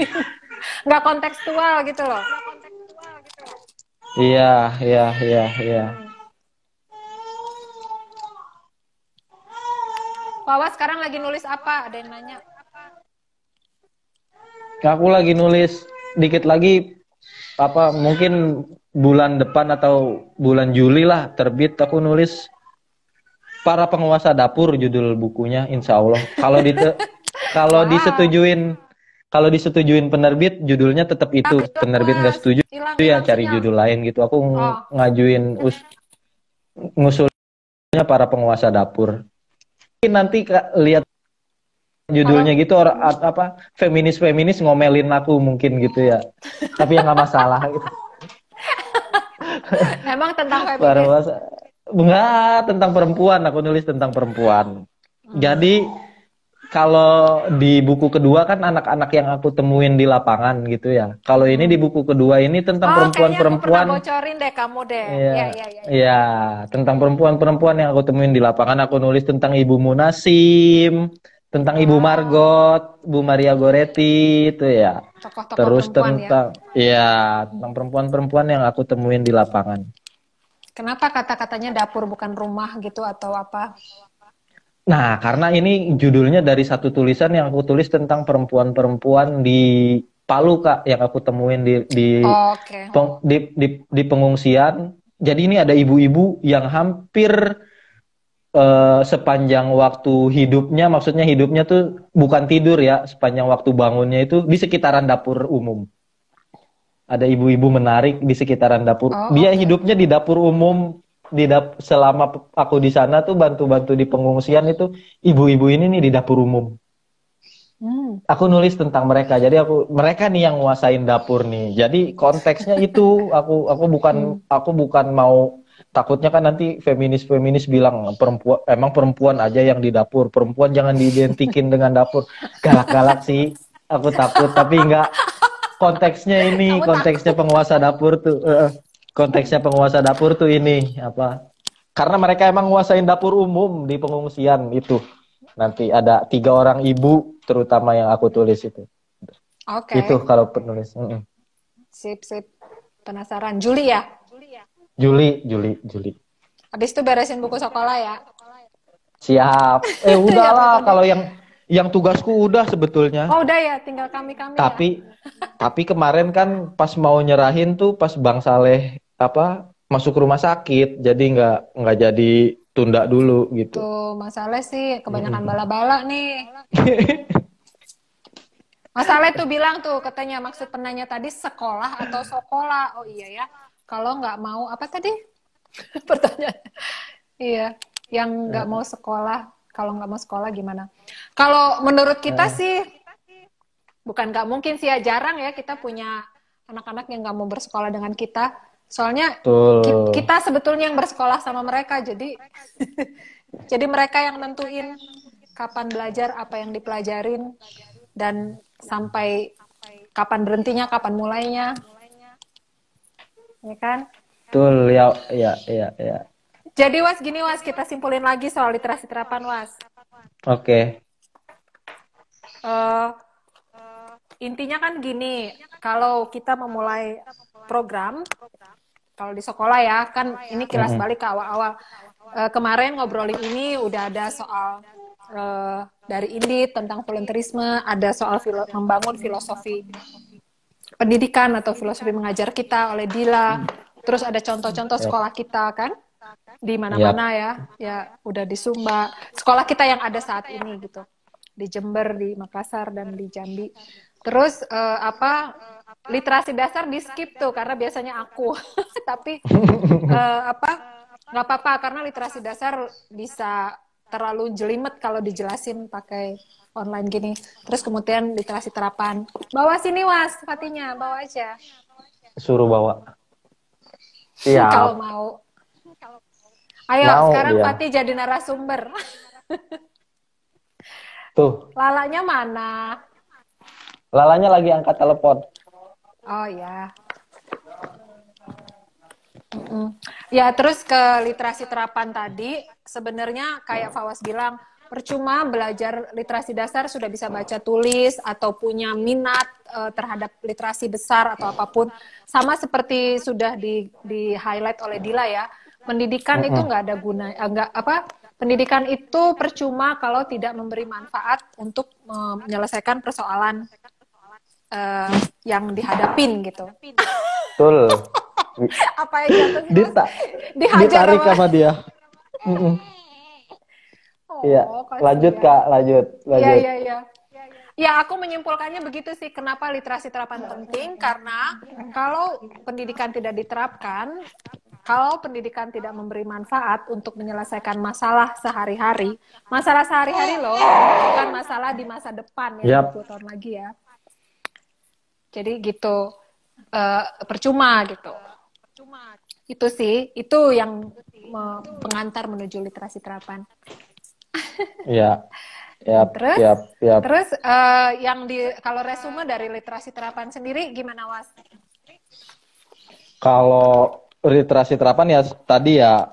Nggak kontekstual gitu loh. Iya. Wawas sekarang lagi nulis apa? Ada yang nanya. Aku lagi nulis dikit lagi apa mungkin bulan depan atau bulan Juli lah terbit aku nulis Para Penguasa Dapur judul bukunya insya Allah. Kalau Wow. disetujuin penerbit judulnya tetap itu. Penerbit nggak Was. setuju ya Hilang cari sinyal. judul lain gitu. Aku Oh, ngajuin ngusulnya Para Penguasa Dapur. Nanti lihat judulnya kalau gitu apa feminis ngomelin aku mungkin gitu ya. Tapi ya nggak masalah gitu. emang tentang Para feminis. Penguasa enggak tentang perempuan, aku nulis tentang perempuan. Hmm. Jadi kalau di buku kedua kan anak-anak yang aku temuin di lapangan gitu ya. Kalau ini di Hmm. buku kedua ini tentang Oh, kayaknya aku pernah perempuan-perempuan. bocorin deh kamu deh. Iya, Ya, ya, ya, ya. iya, tentang perempuan-perempuan yang aku temuin di lapangan. Aku nulis tentang Ibu Munasim, tentang Ibu Wow, Margot, Bu Maria Goretti itu ya. tokoh-tokoh Terus perempuan ya. tentang perempuan-perempuan yang aku temuin di lapangan. Kenapa kata-katanya dapur bukan rumah gitu atau apa? Nah, karena ini judulnya dari satu tulisan yang aku tulis tentang perempuan-perempuan di Palu, Kak, yang aku temuin Oke. di pengungsian. Jadi ini ada ibu-ibu yang hampir sepanjang waktu hidupnya, maksudnya hidupnya tuh bukan tidur ya, sepanjang waktu bangunnya itu di sekitaran dapur umum. Ada ibu-ibu menarik di sekitaran dapur. Oh, Dia oke. hidupnya di dapur umum, selama aku di sana tuh bantu-bantu di pengungsian itu ibu-ibu ini nih di dapur umum. Hmm. Aku nulis tentang mereka. Jadi mereka nih yang nguasain dapur nih. Jadi konteksnya itu Hmm. aku bukan mau takutnya kan nanti feminis bilang emang perempuan aja yang di dapur. Perempuan jangan diidentikin dengan dapur. Galak-galak sih. Aku takut tapi enggak konteksnya ini, Kamu konteksnya takut. penguasa dapur tuh. Konteksnya penguasa dapur tuh ini apa? Karena mereka emang nguasain dapur umum di pengungsian itu. Nanti ada 3 orang ibu terutama yang aku tulis itu. Itu Oke. kalau penulis. Sip, sip. Penasaran. Juli ya? Juli. Habis itu beresin buku sekolah ya? Siap. Ya Udahlah pokoknya. kalau yang tugasku udah sebetulnya. Oh udah ya, tinggal kami-kami ya. Tapi tapi kemarin kan pas mau nyerahin tuh pas Bang Saleh apa masuk rumah sakit, jadi nggak jadi tunda dulu gitu. Tuh, masalah sih kebanyakan Mm-mm. bala-bala nih. Mas Ale tuh bilang tuh, katanya maksud penanya tadi sekolah atau sekolah. Oh iya ya, kalau nggak mau, apa tadi pertanyaan? Iya, yang nggak mau sekolah, kalau nggak mau sekolah gimana? Kalau menurut kita sih, bukan nggak mungkin sih ya, jarang ya kita punya anak-anak yang nggak mau bersekolah dengan kita. Soalnya Betul. kita sebetulnya yang bersekolah sama mereka, jadi jadi mereka yang nentuin kapan belajar, apa yang dipelajarin, dan sampai kapan berhentinya, kapan mulainya, ya kan? Betul ya. Jadi Was, gini Was, kita simpulin lagi soal literasi terapan Was. Oke. Uh, Intinya kan gini, kalau kita memulai program, kalau di sekolah ya, kan ini kilas Mm-mm. balik ke awal-awal. Kemarin ngobrolin ini udah ada soal dari Indit tentang volunteerisme, ada soal membangun filosofi pendidikan atau filosofi mengajar kita oleh Dila. Terus ada contoh-contoh Yap. sekolah kita kan di Yap. mana-mana ya, ya udah di Sumba. Sekolah kita yang ada saat ini gitu, di Jember, di Makassar dan di Jambi. Terus literasi dasar di skip tuh karena biasanya aku, tapi nggak apa-apa karena literasi dasar bisa terlalu jelimet kalau dijelasin pakai online gini. Terus kemudian literasi terapan. Bawa sini Was, Fatinya, bawa aja. Suruh bawa. Kalau Siap. mau. Ayo, Mau sekarang dia. Fatih jadi narasumber. Tuh, Lalanya mana? lalanya lagi angkat telepon. Oh ya. Ya, terus ke literasi terapan tadi, sebenarnya kayak Fawas bilang, percuma belajar literasi dasar sudah bisa baca tulis atau punya minat terhadap literasi besar atau apapun. Sama seperti sudah di highlight oleh Dila ya, pendidikan itu nggak ada guna, Pendidikan itu percuma kalau tidak memberi manfaat untuk menyelesaikan persoalan yang dihadapin gitu. Betul. Apa yang jatuh sih, Mas? Dihajar Ditarik sama dia. Iya, lanjut Kak, lanjut. Iya. Ya, aku menyimpulkannya begitu sih. Kenapa literasi terapan penting? Karena kalau pendidikan tidak diterapkan, kalau pendidikan tidak memberi manfaat untuk menyelesaikan masalah sehari-hari, masalah sehari-hari loh, bukan masalah di masa depan ya, 20 tahun lagi ya. Jadi gitu, percuma gitu. Itu sih, itu yang pengantar menuju literasi terapan. Iya. Terus yang kalau resume dari literasi terapan sendiri gimana, Was? Kalau literasi terapan ya tadi ya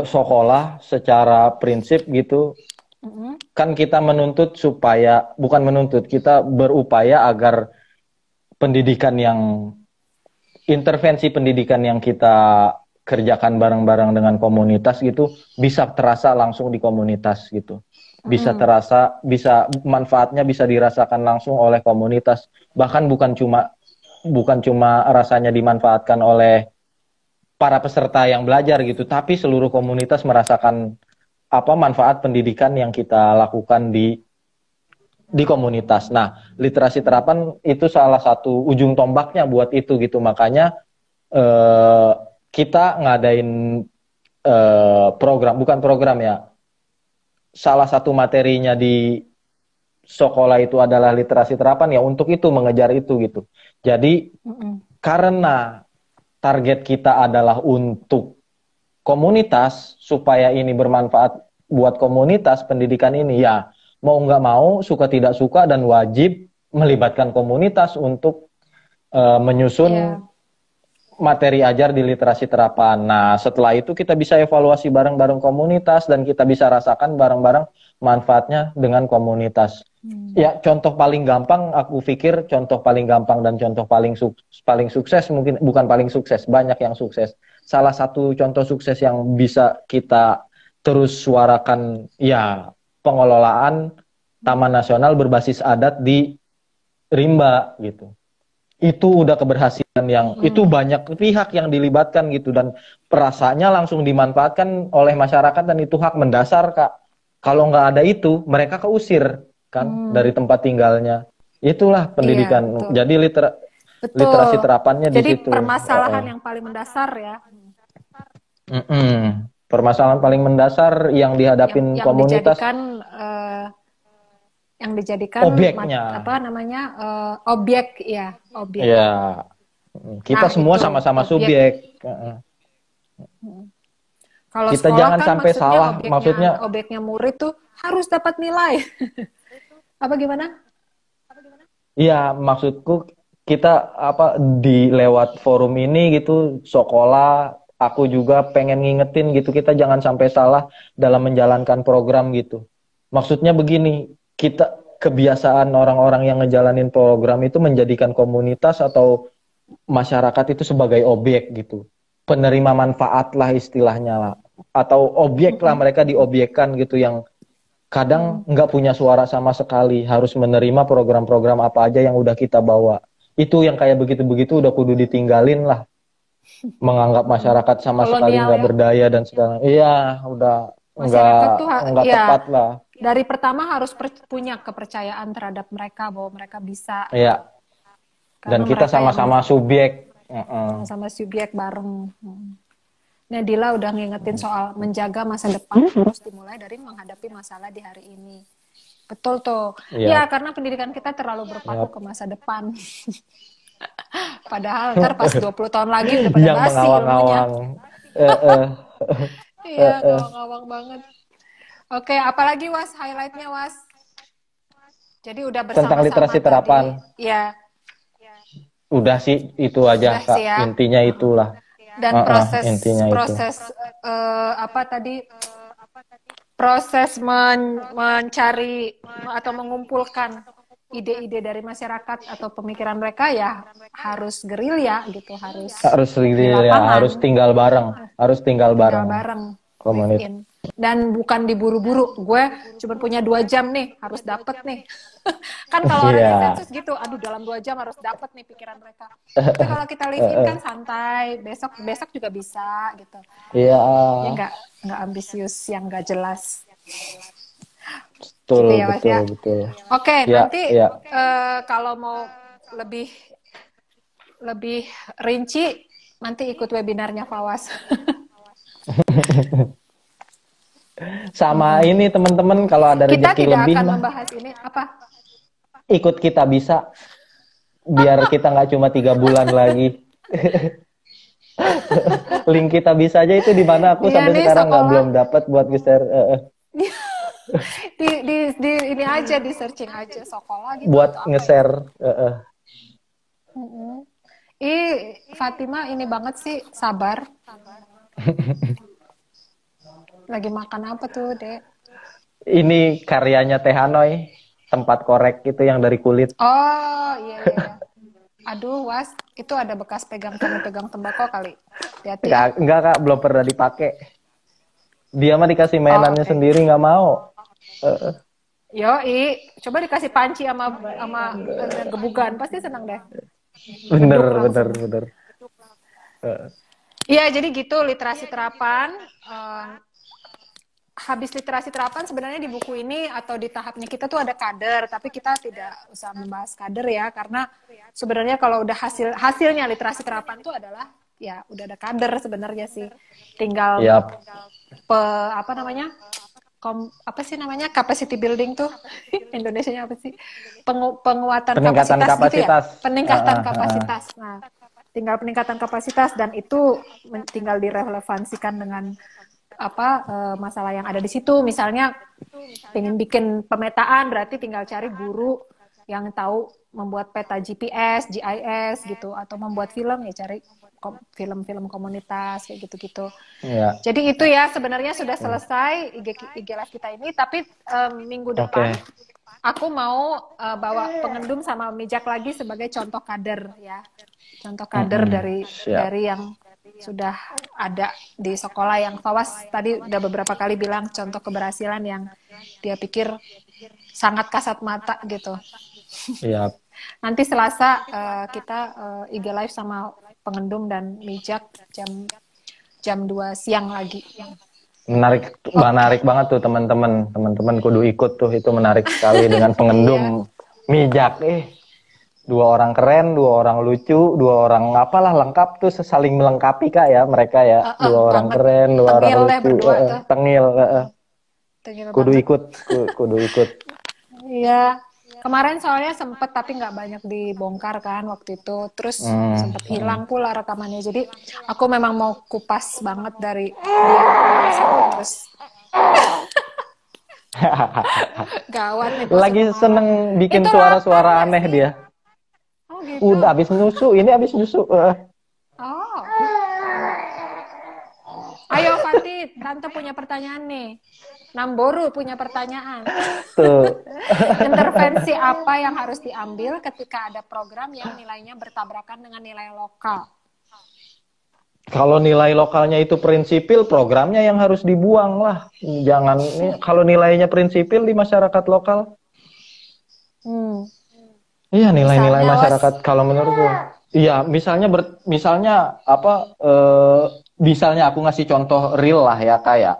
sekolah secara prinsip gitu. Kan kita menuntut supaya, bukan menuntut, kita berupaya agar pendidikan yang, intervensi pendidikan yang kita kerjakan bareng-bareng dengan komunitas gitu bisa terasa langsung di komunitas gitu, bisa terasa, bisa manfaatnya bisa dirasakan langsung oleh komunitas, bahkan bukan cuma rasanya dimanfaatkan oleh para peserta yang belajar gitu, tapi seluruh komunitas merasakan manfaat pendidikan yang kita lakukan di komunitas. Nah, literasi terapan itu salah satu ujung tombaknya buat itu gitu, makanya kita ngadain bukan program ya, salah satu materinya di sekolah itu adalah literasi terapan ya, untuk itu, mengejar itu gitu. Jadi karena target kita adalah untuk komunitas, supaya ini bermanfaat buat komunitas pendidikan ini, ya mau nggak mau, suka tidak suka dan wajib melibatkan komunitas untuk menyusun materi ajar di literasi terapan. Nah, setelah itu kita bisa evaluasi bareng-bareng komunitas dan kita bisa rasakan bareng-bareng manfaatnya dengan komunitas. Ya, contoh paling gampang, aku pikir contoh paling gampang dan contoh paling sukses, mungkin bukan paling sukses, banyak yang sukses. Salah satu contoh sukses yang bisa kita terus suarakan, ya pengelolaan Taman Nasional berbasis adat di Rimba gitu. Itu udah keberhasilan yang itu banyak pihak yang dilibatkan gitu, dan perasaannya langsung dimanfaatkan oleh masyarakat, dan itu hak mendasar Kak. Kalau nggak ada itu, mereka keusir kan dari tempat tinggalnya. Itulah pendidikan. Jadi literasi terapannya di situ. Jadi permasalahan yang paling mendasar ya. Permasalahan paling mendasar yang dihadapin komunitas. Yang dijadikan obyeknya, objek ya, objek. Ya, kita semua sama-sama subjek. Kalau kita sekolah jangan kan sampai salah, maksudnya objeknya murid tuh harus dapat nilai. Apa gimana? Iya, maksudku kita di lewat forum ini gitu, sekolah, aku juga pengen ngingetin gitu, kita jangan sampai salah dalam menjalankan program gitu. Maksudnya begini, kita kebiasaan orang-orang yang ngejalanin program itu menjadikan komunitas atau masyarakat itu sebagai objek gitu, penerima manfaat lah istilahnya lah, atau objek lah, mereka diobjekkan gitu, yang kadang nggak punya suara sama sekali, harus menerima program-program apa aja yang udah kita bawa. Itu yang kayak begitu-begitu udah kudu ditinggalin lah, menganggap masyarakat sama sekali nggak berdaya dan segala. Iya, udah nggak tepat lah. Dari pertama harus punya kepercayaan terhadap mereka bahwa mereka bisa. Iya. Dan kita sama-sama subjek. Sama subjek bareng. Nadila udah ngingetin soal menjaga masa depan harus dimulai dari menghadapi masalah di hari ini. Betul tuh. Ya, karena pendidikan kita terlalu berpaku ke masa depan. Padahal ntar pas 20 tahun lagi udah pada basi ilmunya. Iya, ngawang-ngawang banget. Oke, apalagi Was, highlightnya Was? Jadi udah bersama-sama tentang literasi terapan. Iya. Udah sih, itu aja Kak. Ya. Intinya itulah. Dan proses mencari atau mengumpulkan ide-ide dari masyarakat atau pemikiran mereka ya harus gerilya gitu, harus gerilya, harus tinggal bareng, Komunitas. in. Dan bukan diburu-buru. Gue cuma punya 2 jam nih, harus dapet nih. Kan kalau orang Iya. sensus gitu, aduh dalam 2 jam harus dapet nih pikiran mereka. Tapi kalau kita live in kan santai, besok juga bisa gitu. Iya. Ya nggak ambisius yang nggak jelas. Betul, Gitu ya, Mas, betul, ya. betul. Oke, Ya, nanti ya. kalau mau lebih rinci, nanti ikut webinarnya Fawas. Sama ini teman-teman kalau ada Kita rezeki tidak lebih akan mah membahas ini apa? ikut kita bisa, biar kita nggak cuma 3 bulan lagi. Link kita bisa aja itu di mana aku Iya sampai nih, sekarang nggak sekolah. belum dapat buat share di ini aja, di searching aja sekolah gitu buat atau apa nge-share. Fatima ini banget sih, sabar. Lagi makan apa tuh, Dek? Ini karyanya Teh Hanoi, tempat korek itu yang dari kulit. Oh, iya. Aduh, Was, itu ada bekas pegang tembakau kali. Hati-hati. Enggak Kak, belum pernah dipakai. Dia mah dikasih mainannya oke. sendiri nggak mau. Yoi, coba dikasih panci sama gebugan, pasti senang deh. Bener. Iya, jadi gitu literasi terapan. Habis literasi terapan sebenarnya di buku ini atau di tahapnya kita tuh ada kader, tapi kita tidak usah membahas kader ya, karena sebenarnya kalau udah hasilnya literasi terapan itu adalah ya udah ada kader sebenarnya sih. Tinggal apa namanya? Apa sih namanya? Capacity building tuh. Indonesianya apa sih? Peningkatan kapasitas gitu ya. Peningkatan kapasitas. Nah, tinggal peningkatan kapasitas dan itu tinggal direlevansikan dengan masalah yang ada di situ. Misalnya pengen bikin pemetaan, berarti tinggal cari guru yang tahu membuat peta GPS, GIS gitu, atau membuat film ya cari film-film komunitas kayak gitu-gitu. Ya. Jadi itu ya sebenarnya sudah selesai IG Live kita ini, tapi minggu depan aku mau bawa pengendum sama mijak lagi sebagai contoh kader ya, contoh kader dari yang sudah ada di sekolah yang Fawas tadi udah beberapa kali bilang contoh keberhasilan yang dia pikir sangat kasat mata gitu. Iya. Nanti Selasa kita IG Live sama pengendum dan mijak jam 2 siang lagi. Menarik banget tuh teman-teman kudu ikut tuh, itu menarik sekali dengan pengendum mijak. 2 orang keren, 2 orang lucu, 2 orang apalah lengkap tuh, saling melengkapi Kak ya mereka ya. 2 orang keren, 2 orang lucu, tengil. Kudu ikut. Iya. Kemarin soalnya sempet tapi nggak banyak dibongkar kan waktu itu, terus sempet hilang pula rekamannya. Jadi aku memang mau kupas banget dari terus. Gawat nih. Lagi seneng bikin suara-suara aneh dia. Oh, gitu. Udah habis nyusu, ini habis nyusu. Oh. Ayo Fatih, Tante punya pertanyaan nih. Namboru punya pertanyaan. Tuh. Intervensi apa yang harus diambil ketika ada program yang nilainya bertabrakan dengan nilai lokal? Kalau nilai lokalnya itu prinsipil, programnya yang harus dibuang lah. Jangan, kalau nilainya prinsipil di masyarakat lokal. Iya, nilai-nilai masyarakat kalau menurutku. Iya, misalnya misalnya aku ngasih contoh real lah ya kayak.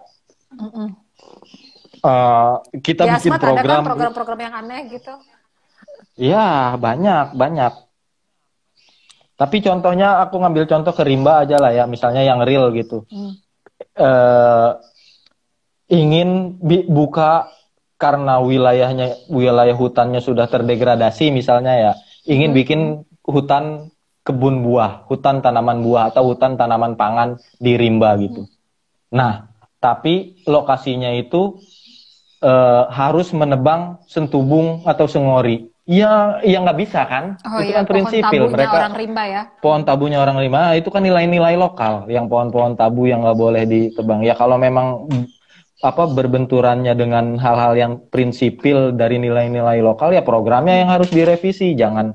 Kita bikin program. Ada kan program-program yang aneh gitu. Iya, banyak. Tapi contohnya aku ngambil contoh ke rimba aja lah ya, misalnya yang real gitu. Ingin buka karena wilayah hutannya sudah terdegradasi misalnya ya, ingin bikin hutan kebun buah, hutan tanaman buah atau hutan tanaman pangan di rimba gitu. Nah, tapi lokasinya itu harus menebang sentubung atau sengori. Ya nggak bisa kan? Itu kan prinsipil mereka. Orang rimba ya. Pohon tabunya orang rimba, itu kan nilai-nilai lokal. Yang pohon-pohon tabu yang nggak boleh ditebang. Ya kalau memang berbenturannya dengan hal-hal yang prinsipil dari nilai-nilai lokal, ya programnya yang harus direvisi. Jangan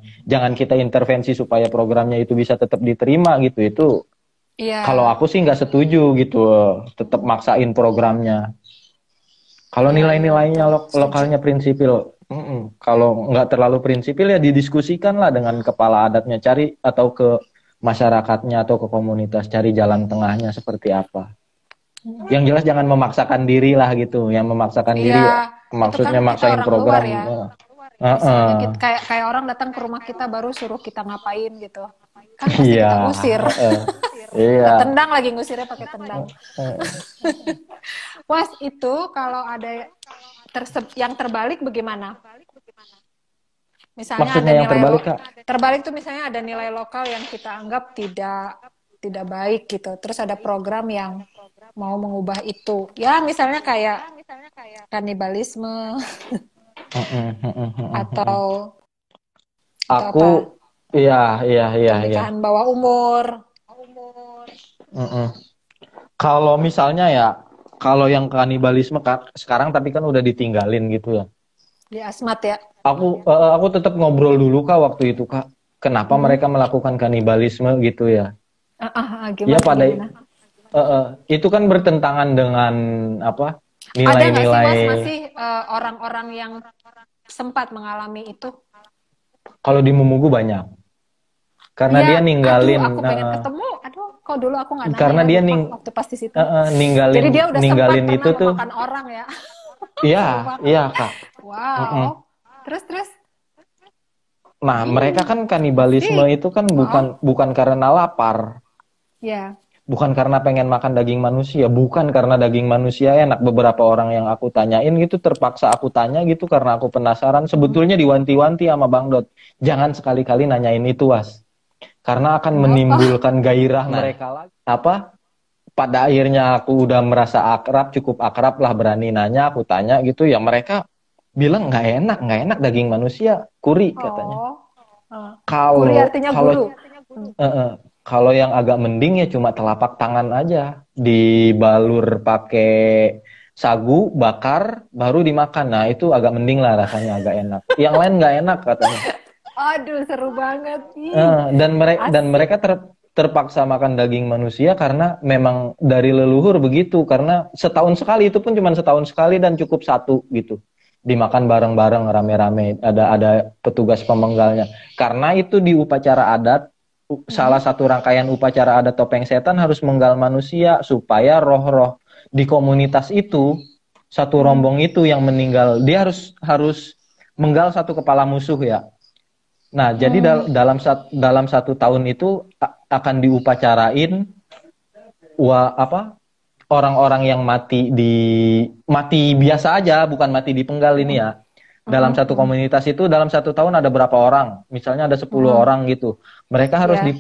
kita intervensi supaya programnya itu bisa tetap diterima gitu. Itu Iya. Kalau aku sih nggak setuju gitu, tetap maksain programnya. Kalau Iya, iya, nilai-nilainya betul. Setuju. lokalnya prinsipil, kalau nggak terlalu prinsipil ya didiskusikan lah dengan kepala adatnya, cari atau ke masyarakatnya atau ke komunitas, cari jalan tengahnya seperti apa. Yang jelas jangan memaksakan diri lah gitu. Yang memaksakan Iya, diri itu kan maksudnya kita maksain orang luar program. ya. Heeh. Istilahnya kita, kayak kayak orang datang ke rumah kita baru suruh kita ngapain gitu. Kan pasti Iya, kita ngusir. heeh. Iya. Kita tendang lagi, ngusirnya pakai tendang. Was, itu kalau ada yang terbalik bagaimana? Misalnya ada Maksudnya yang nilai terbalik, Kak? terbalik tuh misalnya ada nilai lokal yang kita anggap tidak baik gitu. Terus ada program yang mau mengubah itu. Ya misalnya kayak kanibalisme Heeh, heeh, heeh, heeh. atau Aku, apa? iya, iya, iya, iya. Pernikahan bawah umur. Heeh. Kalau misalnya ya, kalau yang kanibalisme sekarang tapi kan udah ditinggalin gitu ya. Di Asmat ya. Aku tetap ngobrol dulu Kak waktu itu Kak. Kenapa Hmm. mereka melakukan kanibalisme gitu ya? Ya Gimana pada gimana? itu kan bertentangan dengan apa? Ada nggak sih Was Nilai-nilai. masih orang-orang yang sempat mengalami itu? Kalau di Mumugu banyak. Karena Iya, dia aduh, ninggalin aku pengen ketemu. Aduh, kok dulu aku nggak nanya karena ya, dia lupa waktu pas di situ. ninggalin Jadi dia udah sempat ninggalin pernah itu tuh. memakan orang ya. Iya, Seru banget. iya Kak. Mm-mm. Wow. Terus. Nah, mereka kan kanibalisme Ih, itu kan oh, bukan bukan karena lapar. ya. Bukan karena pengen makan daging manusia, bukan karena daging manusia enak. Beberapa orang yang aku tanyain gitu, terpaksa aku tanya gitu karena aku penasaran. Sebetulnya diwanti-wanti sama Bang Dot, jangan sekali-kali nanyain itu, Was. Karena akan Kenapa? menimbulkan gairah mereka lagi. Apa? Pada akhirnya aku udah merasa akrab, cukup akrab lah, berani nanya, aku tanya gitu, ya mereka bilang nggak enak daging manusia, kuri katanya. Oh, kuri Kalau artinya kalau guru. Eh, eh. Kalau yang agak mending ya cuma telapak tangan aja, dibalur pakai sagu, bakar, baru dimakan. Nah itu agak mending lah rasanya, agak enak. Yang lain nggak enak katanya. Aduh, seru banget. Ih, Dan asik. mereka terpaksa makan daging manusia karena memang dari leluhur begitu. Karena setahun sekali itu pun cuma setahun sekali dan cukup satu gitu. Dimakan bareng-bareng rame-rame. Ada petugas pemenggalnya. Karena itu di upacara adat, salah satu rangkaian upacara adat topeng setan harus menggal manusia supaya roh-roh di komunitas itu, satu rombong itu yang meninggal, dia harus harus menggal satu kepala musuh ya. Nah, jadi Hmm. dalam satu tahun itu akan diupacarain apa orang-orang yang mati biasa aja, bukan mati di penggal ini ya. Dalam satu komunitas itu dalam satu tahun ada berapa orang? Misalnya ada 10 orang gitu. Mereka harus Ya,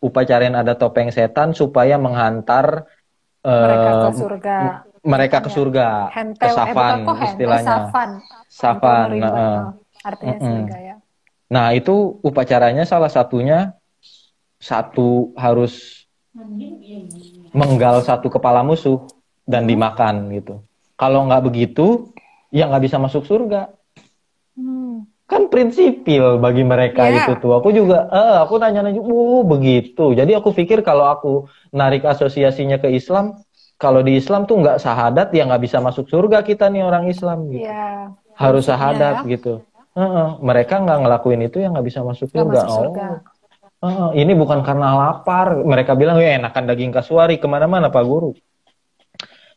upacarain ada topeng setan supaya menghantar mereka ke eh, surga. Ya mereka kan ke ya. surga, ke Hentel, bukan kok Safan hentel, istilahnya. safan. Hentel Safan. merimba. Artinya surga ya. Nah, itu upacaranya salah satunya satu harus menggal satu kepala musuh dan dimakan gitu. Kalau nggak begitu, ya nggak bisa masuk surga. Hmm. Kan prinsipil bagi mereka itu Ya, tuh. Aku nanya-nanya, begitu. Jadi aku pikir kalau aku narik asosiasinya ke Islam, kalau di Islam tuh nggak syahadat, ya nggak bisa masuk surga kita nih orang Islam gitu. ya, Harus prinsipnya ya, syahadat gitu. Mereka nggak ngelakuin itu ya nggak bisa masuk nggak surga. masuk surga. Oh, ini bukan karena lapar. Mereka bilang, ya enakan daging kasuari kemana-mana Pak Guru.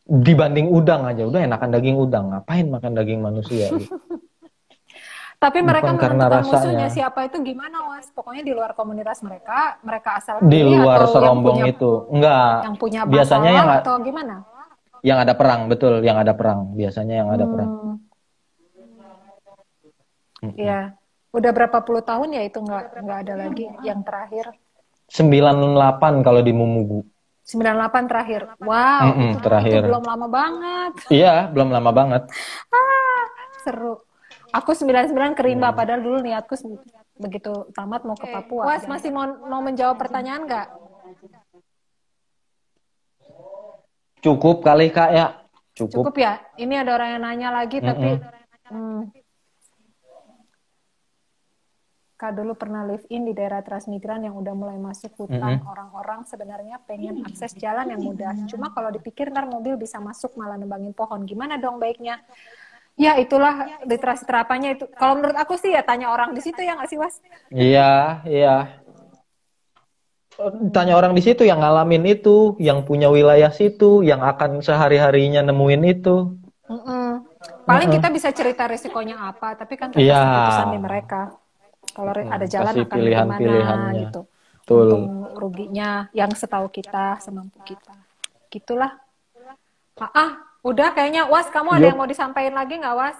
Dibanding udang aja, udah enakan daging udang. Ngapain makan daging manusia? Gitu. Tapi mereka Bukan karena menentukan musuhnya rasanya. siapa itu gimana, Was? Pokoknya di luar komunitas mereka, mereka asal Di pilih luar atau serombong itu. Enggak. yang punya Biasanya yang masalah atau gimana? yang ada perang, betul. Yang ada perang. Biasanya yang ada perang. Hmm, ya. Udah berapa puluh tahun ya itu nggak ada lagi yang terakhir. 98 kalau di Mumugu. 98 terakhir. Wow, itu Terakhir. belum lama banget. Iya, belum lama banget. Seru. Aku 99 ke Rimba, padahal dulu niatku begitu tamat mau ke Papua. Was, masih mau menjawab pertanyaan nggak? Cukup kali Kak ya. Cukup Cukup. ya? Ini ada orang yang nanya lagi, tapi Kak dulu pernah live in di daerah transmigran yang udah mulai masuk hutan. Orang-orang sebenarnya pengen akses jalan yang mudah. Cuma kalau dipikir ntar mobil bisa masuk malah nebangin pohon. Gimana dong baiknya? Ya itulah literasi terapanya itu. Kalau menurut aku sih ya tanya orang di situ ya nggak sih Was? Iya, iya. Tanya orang di situ yang ngalamin itu, yang punya wilayah situ, yang akan sehari-harinya nemuin itu. Paling kita bisa cerita risikonya apa, tapi kan tetap Iya. keputusan di mereka. Kalau ada jalan Kasih akan gimana pilihan-pilihannya. gitu. Betul. Untung ruginya yang setahu kita, semampu kita. Gitulah. Udah kayaknya. Was, kamu ada yang mau disampaikan lagi nggak, Was?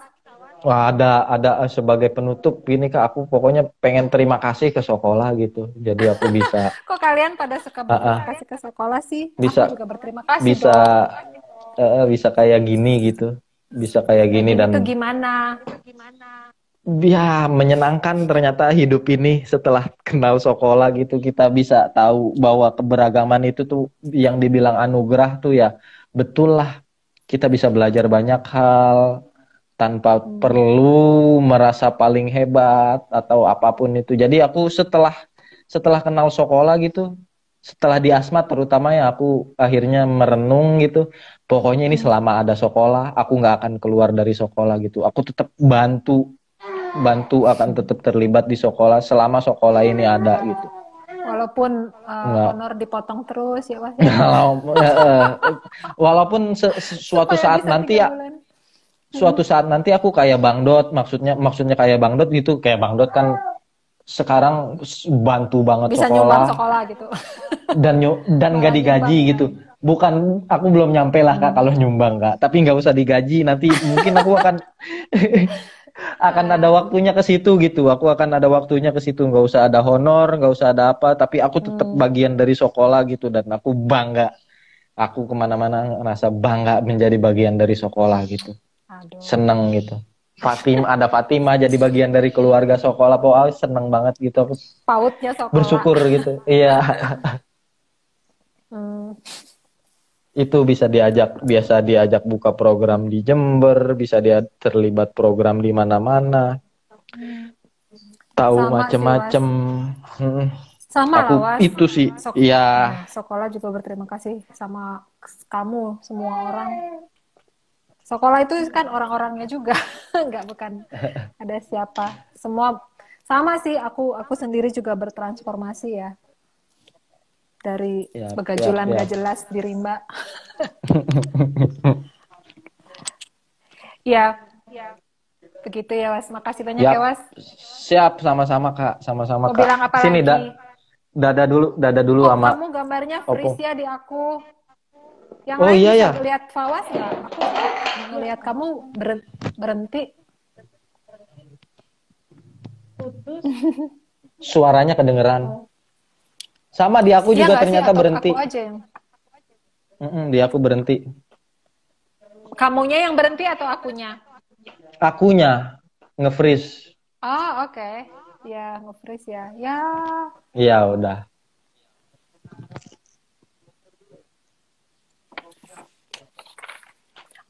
Wah, ada sebagai penutup ini Kak, aku pokoknya pengen terima kasih ke sekolah gitu. Jadi aku bisa Kok kalian pada suka berterima kasih ke sekolah sih? bisa Aku juga berterima kasih bisa dong. bisa kayak gini gitu. Bisa kayak gini Gini dan tuh gimana? ya menyenangkan ternyata hidup ini setelah kenal sekolah gitu. Kita bisa tahu bahwa keberagaman itu tuh yang dibilang anugerah tuh ya betul lah. Kita bisa belajar banyak hal tanpa perlu merasa paling hebat atau apapun itu. Jadi aku setelah kenal sekolah gitu, setelah di Asmat terutama ya aku akhirnya merenung gitu. Pokoknya ini selama ada sekolah, aku nggak akan keluar dari sekolah gitu. Aku tetap bantu akan tetap terlibat di sekolah selama sekolah ini ada gitu. Walaupun honor dipotong terus ya Was. Walaupun suatu saat nanti ya. Suatu saat nanti aku kayak Bang Dot, maksudnya kayak Bang Dot gitu, kayak Bang Dot kan sekarang bantu banget bisa sekolah. Nyumbang sekolah gitu. Dan nggak digaji gitu. Bukan, aku belum nyampe lah Kak kalau nyumbang Kak. Tapi nggak usah digaji, nanti mungkin aku akan akan ada waktunya ke situ gitu. Aku akan ada waktunya ke situ, nggak usah ada honor, nggak usah ada apa, tapi aku tetap bagian dari sekolah gitu dan aku bangga. Aku kemana-mana ngerasa bangga menjadi bagian dari sekolah gitu. Aduh. Seneng gitu. Ada Fatima jadi bagian dari keluarga sekolah, seneng banget gitu aku. Pautnya sekolah. Bersyukur gitu. Iya. Itu biasa diajak buka program di Jember, bisa dia terlibat program di mana-mana. Tahu macem-macem. Sama aku lah Was. Itu sih. Iya. Sekolah juga berterima kasih sama kamu semua orang. Sekolah itu kan orang-orangnya juga, bukan ada siapa. Semua sama sih. Aku sendiri juga bertransformasi ya dari begajulan gak jelas di rimba. Ya, begitu ya Was. Makasih banyak ya Was. Siap, sama-sama Kak, sama-sama Kak. Bilang apa sini lagi? Dada dulu sama. Kamu gambarnya freeze ya di aku. Yang lain bisa lihat Fawas nggak? Aku ngelihat kamu berhenti. Suaranya kedengeran. Sama di aku juga ternyata berhenti. Aku aja yang. Di aku berhenti. Kamunya yang berhenti atau akunya? Akunya nge-freeze. Oh, oke. Ya, nge-freeze ya. Ya. Iya, udah.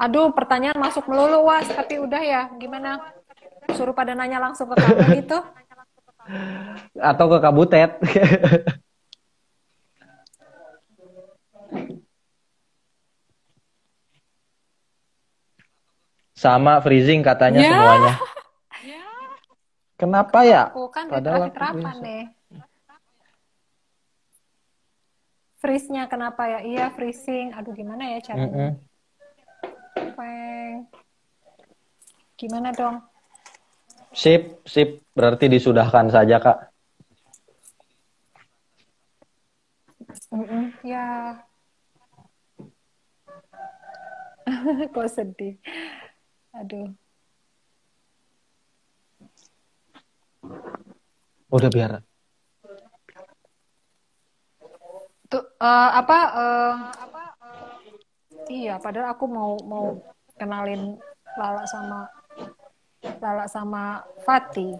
Aduh, pertanyaan masuk melulu Was, tapi udah ya. Gimana? Suruh pada nanya langsung ke kamu gitu? Atau ke Kabutet. Sama freezing katanya semuanya. Kenapa ya? Aku kan literasi terapan nih. Freeze-nya kenapa ya? Iya, freezing. Aduh, gimana ya caranya? Gimana dong? Sip. Berarti disudahkan saja, Kak. Ya. Kok sedih? Aduh. Udah biar. Tuh, iya, padahal aku mau kenalin Lala sama Fatih.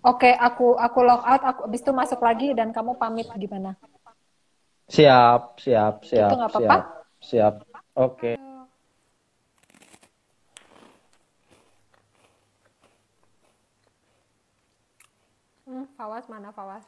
Oke, aku log out, aku abis itu masuk lagi dan kamu pamit gimana? Siap. Itu nggak apa-apa? Siap. Oke. Fawas mana Fawas?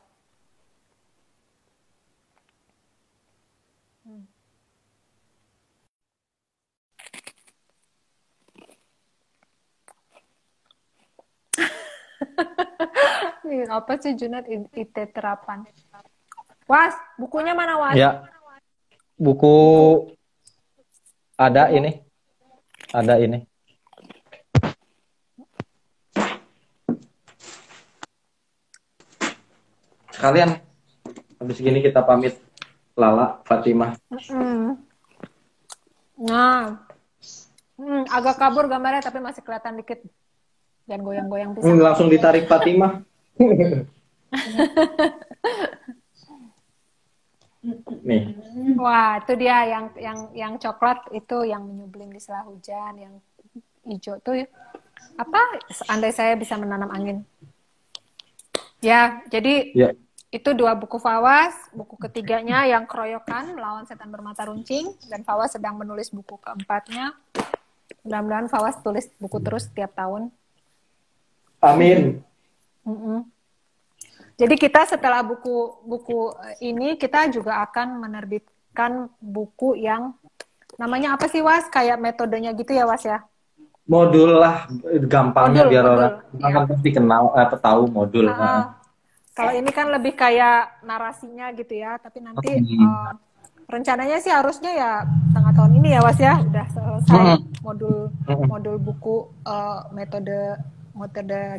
Ih, apa sih Junat IT terapan? Was, bukunya mana Was? Ya, buku ada ini. Ada ini. Sekalian, habis gini kita pamit. Lala, Fatimah. Nah, agak kabur gambarnya tapi masih kelihatan dikit. Dan goyang-goyang bisa. Langsung ditarik Fatimah. Nih. Wah, itu dia yang coklat itu yang menyublim di sela hujan, yang hijau tuh apa? Andai saya bisa menanam angin. Ya, jadi itu 2 buku Fawas. Buku ketiganya yang Keroyokan Melawan Setan Bermata Runcing, dan Fawas sedang menulis buku keempatnya. Mudah-mudahan Fawas tulis buku terus setiap tahun. Amin. Jadi kita setelah buku ini kita juga akan menerbitkan buku yang namanya apa sih Was? Kayak metodenya gitu ya Was ya? Modul lah, gampangnya biar modul. orang kan pasti kenal tahu modul. Kalau ini kan lebih kayak narasinya gitu ya, tapi nanti rencananya sih harusnya ya tengah tahun ini ya Was ya, udah selesai modul buku metode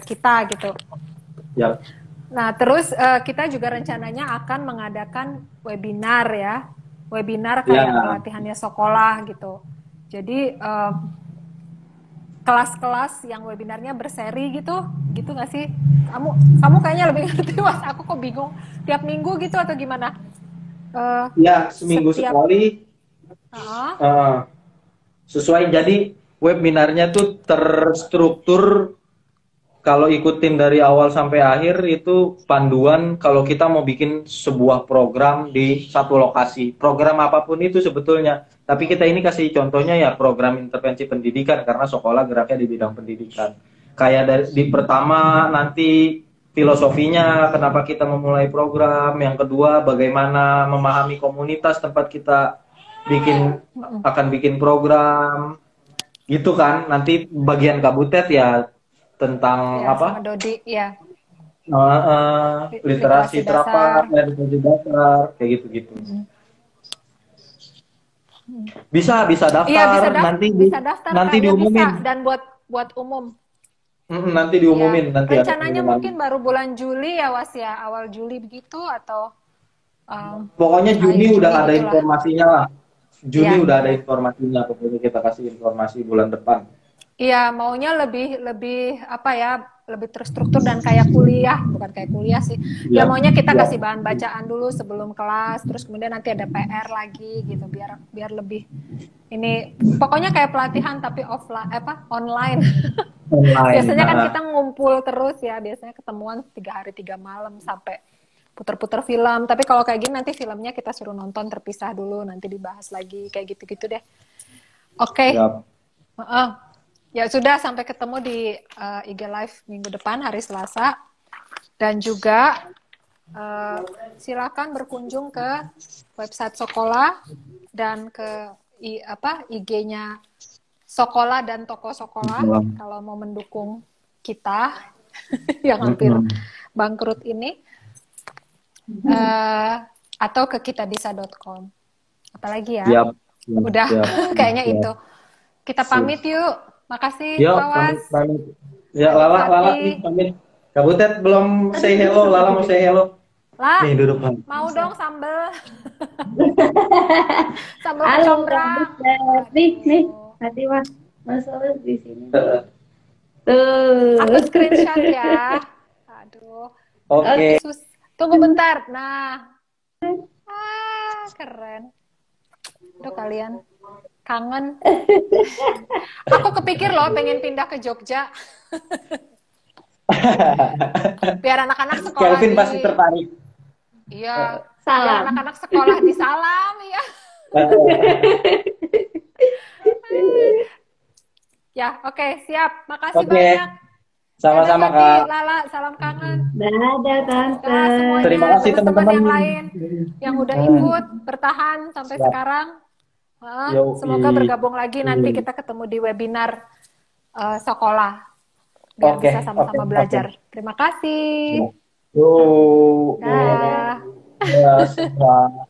kita gitu. Ya. Nah, terus kita juga rencananya akan mengadakan webinar ya. Webinar kayak pelatihannya sekolah gitu. Jadi kelas-kelas yang webinarnya berseri gitu nggak sih? Kamu kayaknya lebih ngerti Was. Aku kok bingung. Tiap minggu gitu atau gimana? Ya, seminggu sekali. Sesuai, jadi webinarnya tuh terstruktur. Kalau ikutin dari awal sampai akhir itu panduan kalau kita mau bikin sebuah program di satu lokasi. Program apapun itu sebetulnya. Tapi kita ini kasih contohnya ya program intervensi pendidikan karena sekolah geraknya di bidang pendidikan. Kayak di pertama nanti filosofinya kenapa kita memulai program. Yang kedua bagaimana memahami komunitas tempat kita akan bikin program. Gitu kan. Nanti bagian kabutet ya tentang apa? Sama Dodi, ya. Literasi terapan, literasi dasar, kayak gitu-gitu. Bisa daftar, bisa nanti diumumin. bisa. Dan buat umum. Nanti diumumin. Ya. Rencananya mungkin baru bulan Juli ya Was ya, awal Juli begitu atau? Pokoknya Juni udah ada informasinya lah. Juni udah ada informasinya, pokoknya kita kasih informasi bulan depan. Iya, maunya lebih apa ya, lebih terstruktur dan kayak kuliah, bukan kayak kuliah sih. Ya maunya kita kasih bahan bacaan dulu sebelum kelas, terus kemudian nanti ada PR lagi gitu, biar lebih ini. Pokoknya kayak pelatihan tapi online. Biasanya kan kita ngumpul terus ya, biasanya ketemuan 3 hari 3 malam sampai puter-puter film. Tapi kalau kayak gini nanti filmnya kita suruh nonton terpisah dulu, nanti dibahas lagi kayak gitu-gitu deh. Oke. Ya sudah, sampai ketemu di IG Live minggu depan hari Selasa. Dan juga silakan berkunjung ke website sekolah dan ke IG-nya sekolah dan toko sekolah kalau mau mendukung kita yang hampir bangkrut ini. Atau ke kitabisa.com. Apalagi ya? Udah, kayaknya itu. Kita pamit yuk. Makasih, Fawas. Pamit. Ya, Lala nih pamit. Kabutet belum say hello, Lala mau say hello. Nih duduk. Mau dong sambel. Sambel kecombrang. Nih, Fatimah masuk di sini. Aku screenshot ya. Aduh. Oke. Tunggu bentar. Nah. Keren. Aduh kalian. Kangen. Aku kepikir loh pengen pindah ke Jogja. Biar anak-anak sekolah Kelvin pasti tertarik. Iya. Biar anak-anak sekolah di Salam ya. Ya, oke, siap. Makasih banyak. Sama-sama, Dadah, Tati, Kak. Lala, salam kangen. Dadah Tante. Nah, semuanya, Terima kasih, teman-teman teman-teman. yang lain yang udah ikut bertahan sampai Siap. sekarang. Yoi. Semoga bergabung lagi nanti kita ketemu di webinar sekolah biar Oke, bisa sama-sama oke, belajar. oke. Terima kasih. Yuk. Dah. Ya, semua.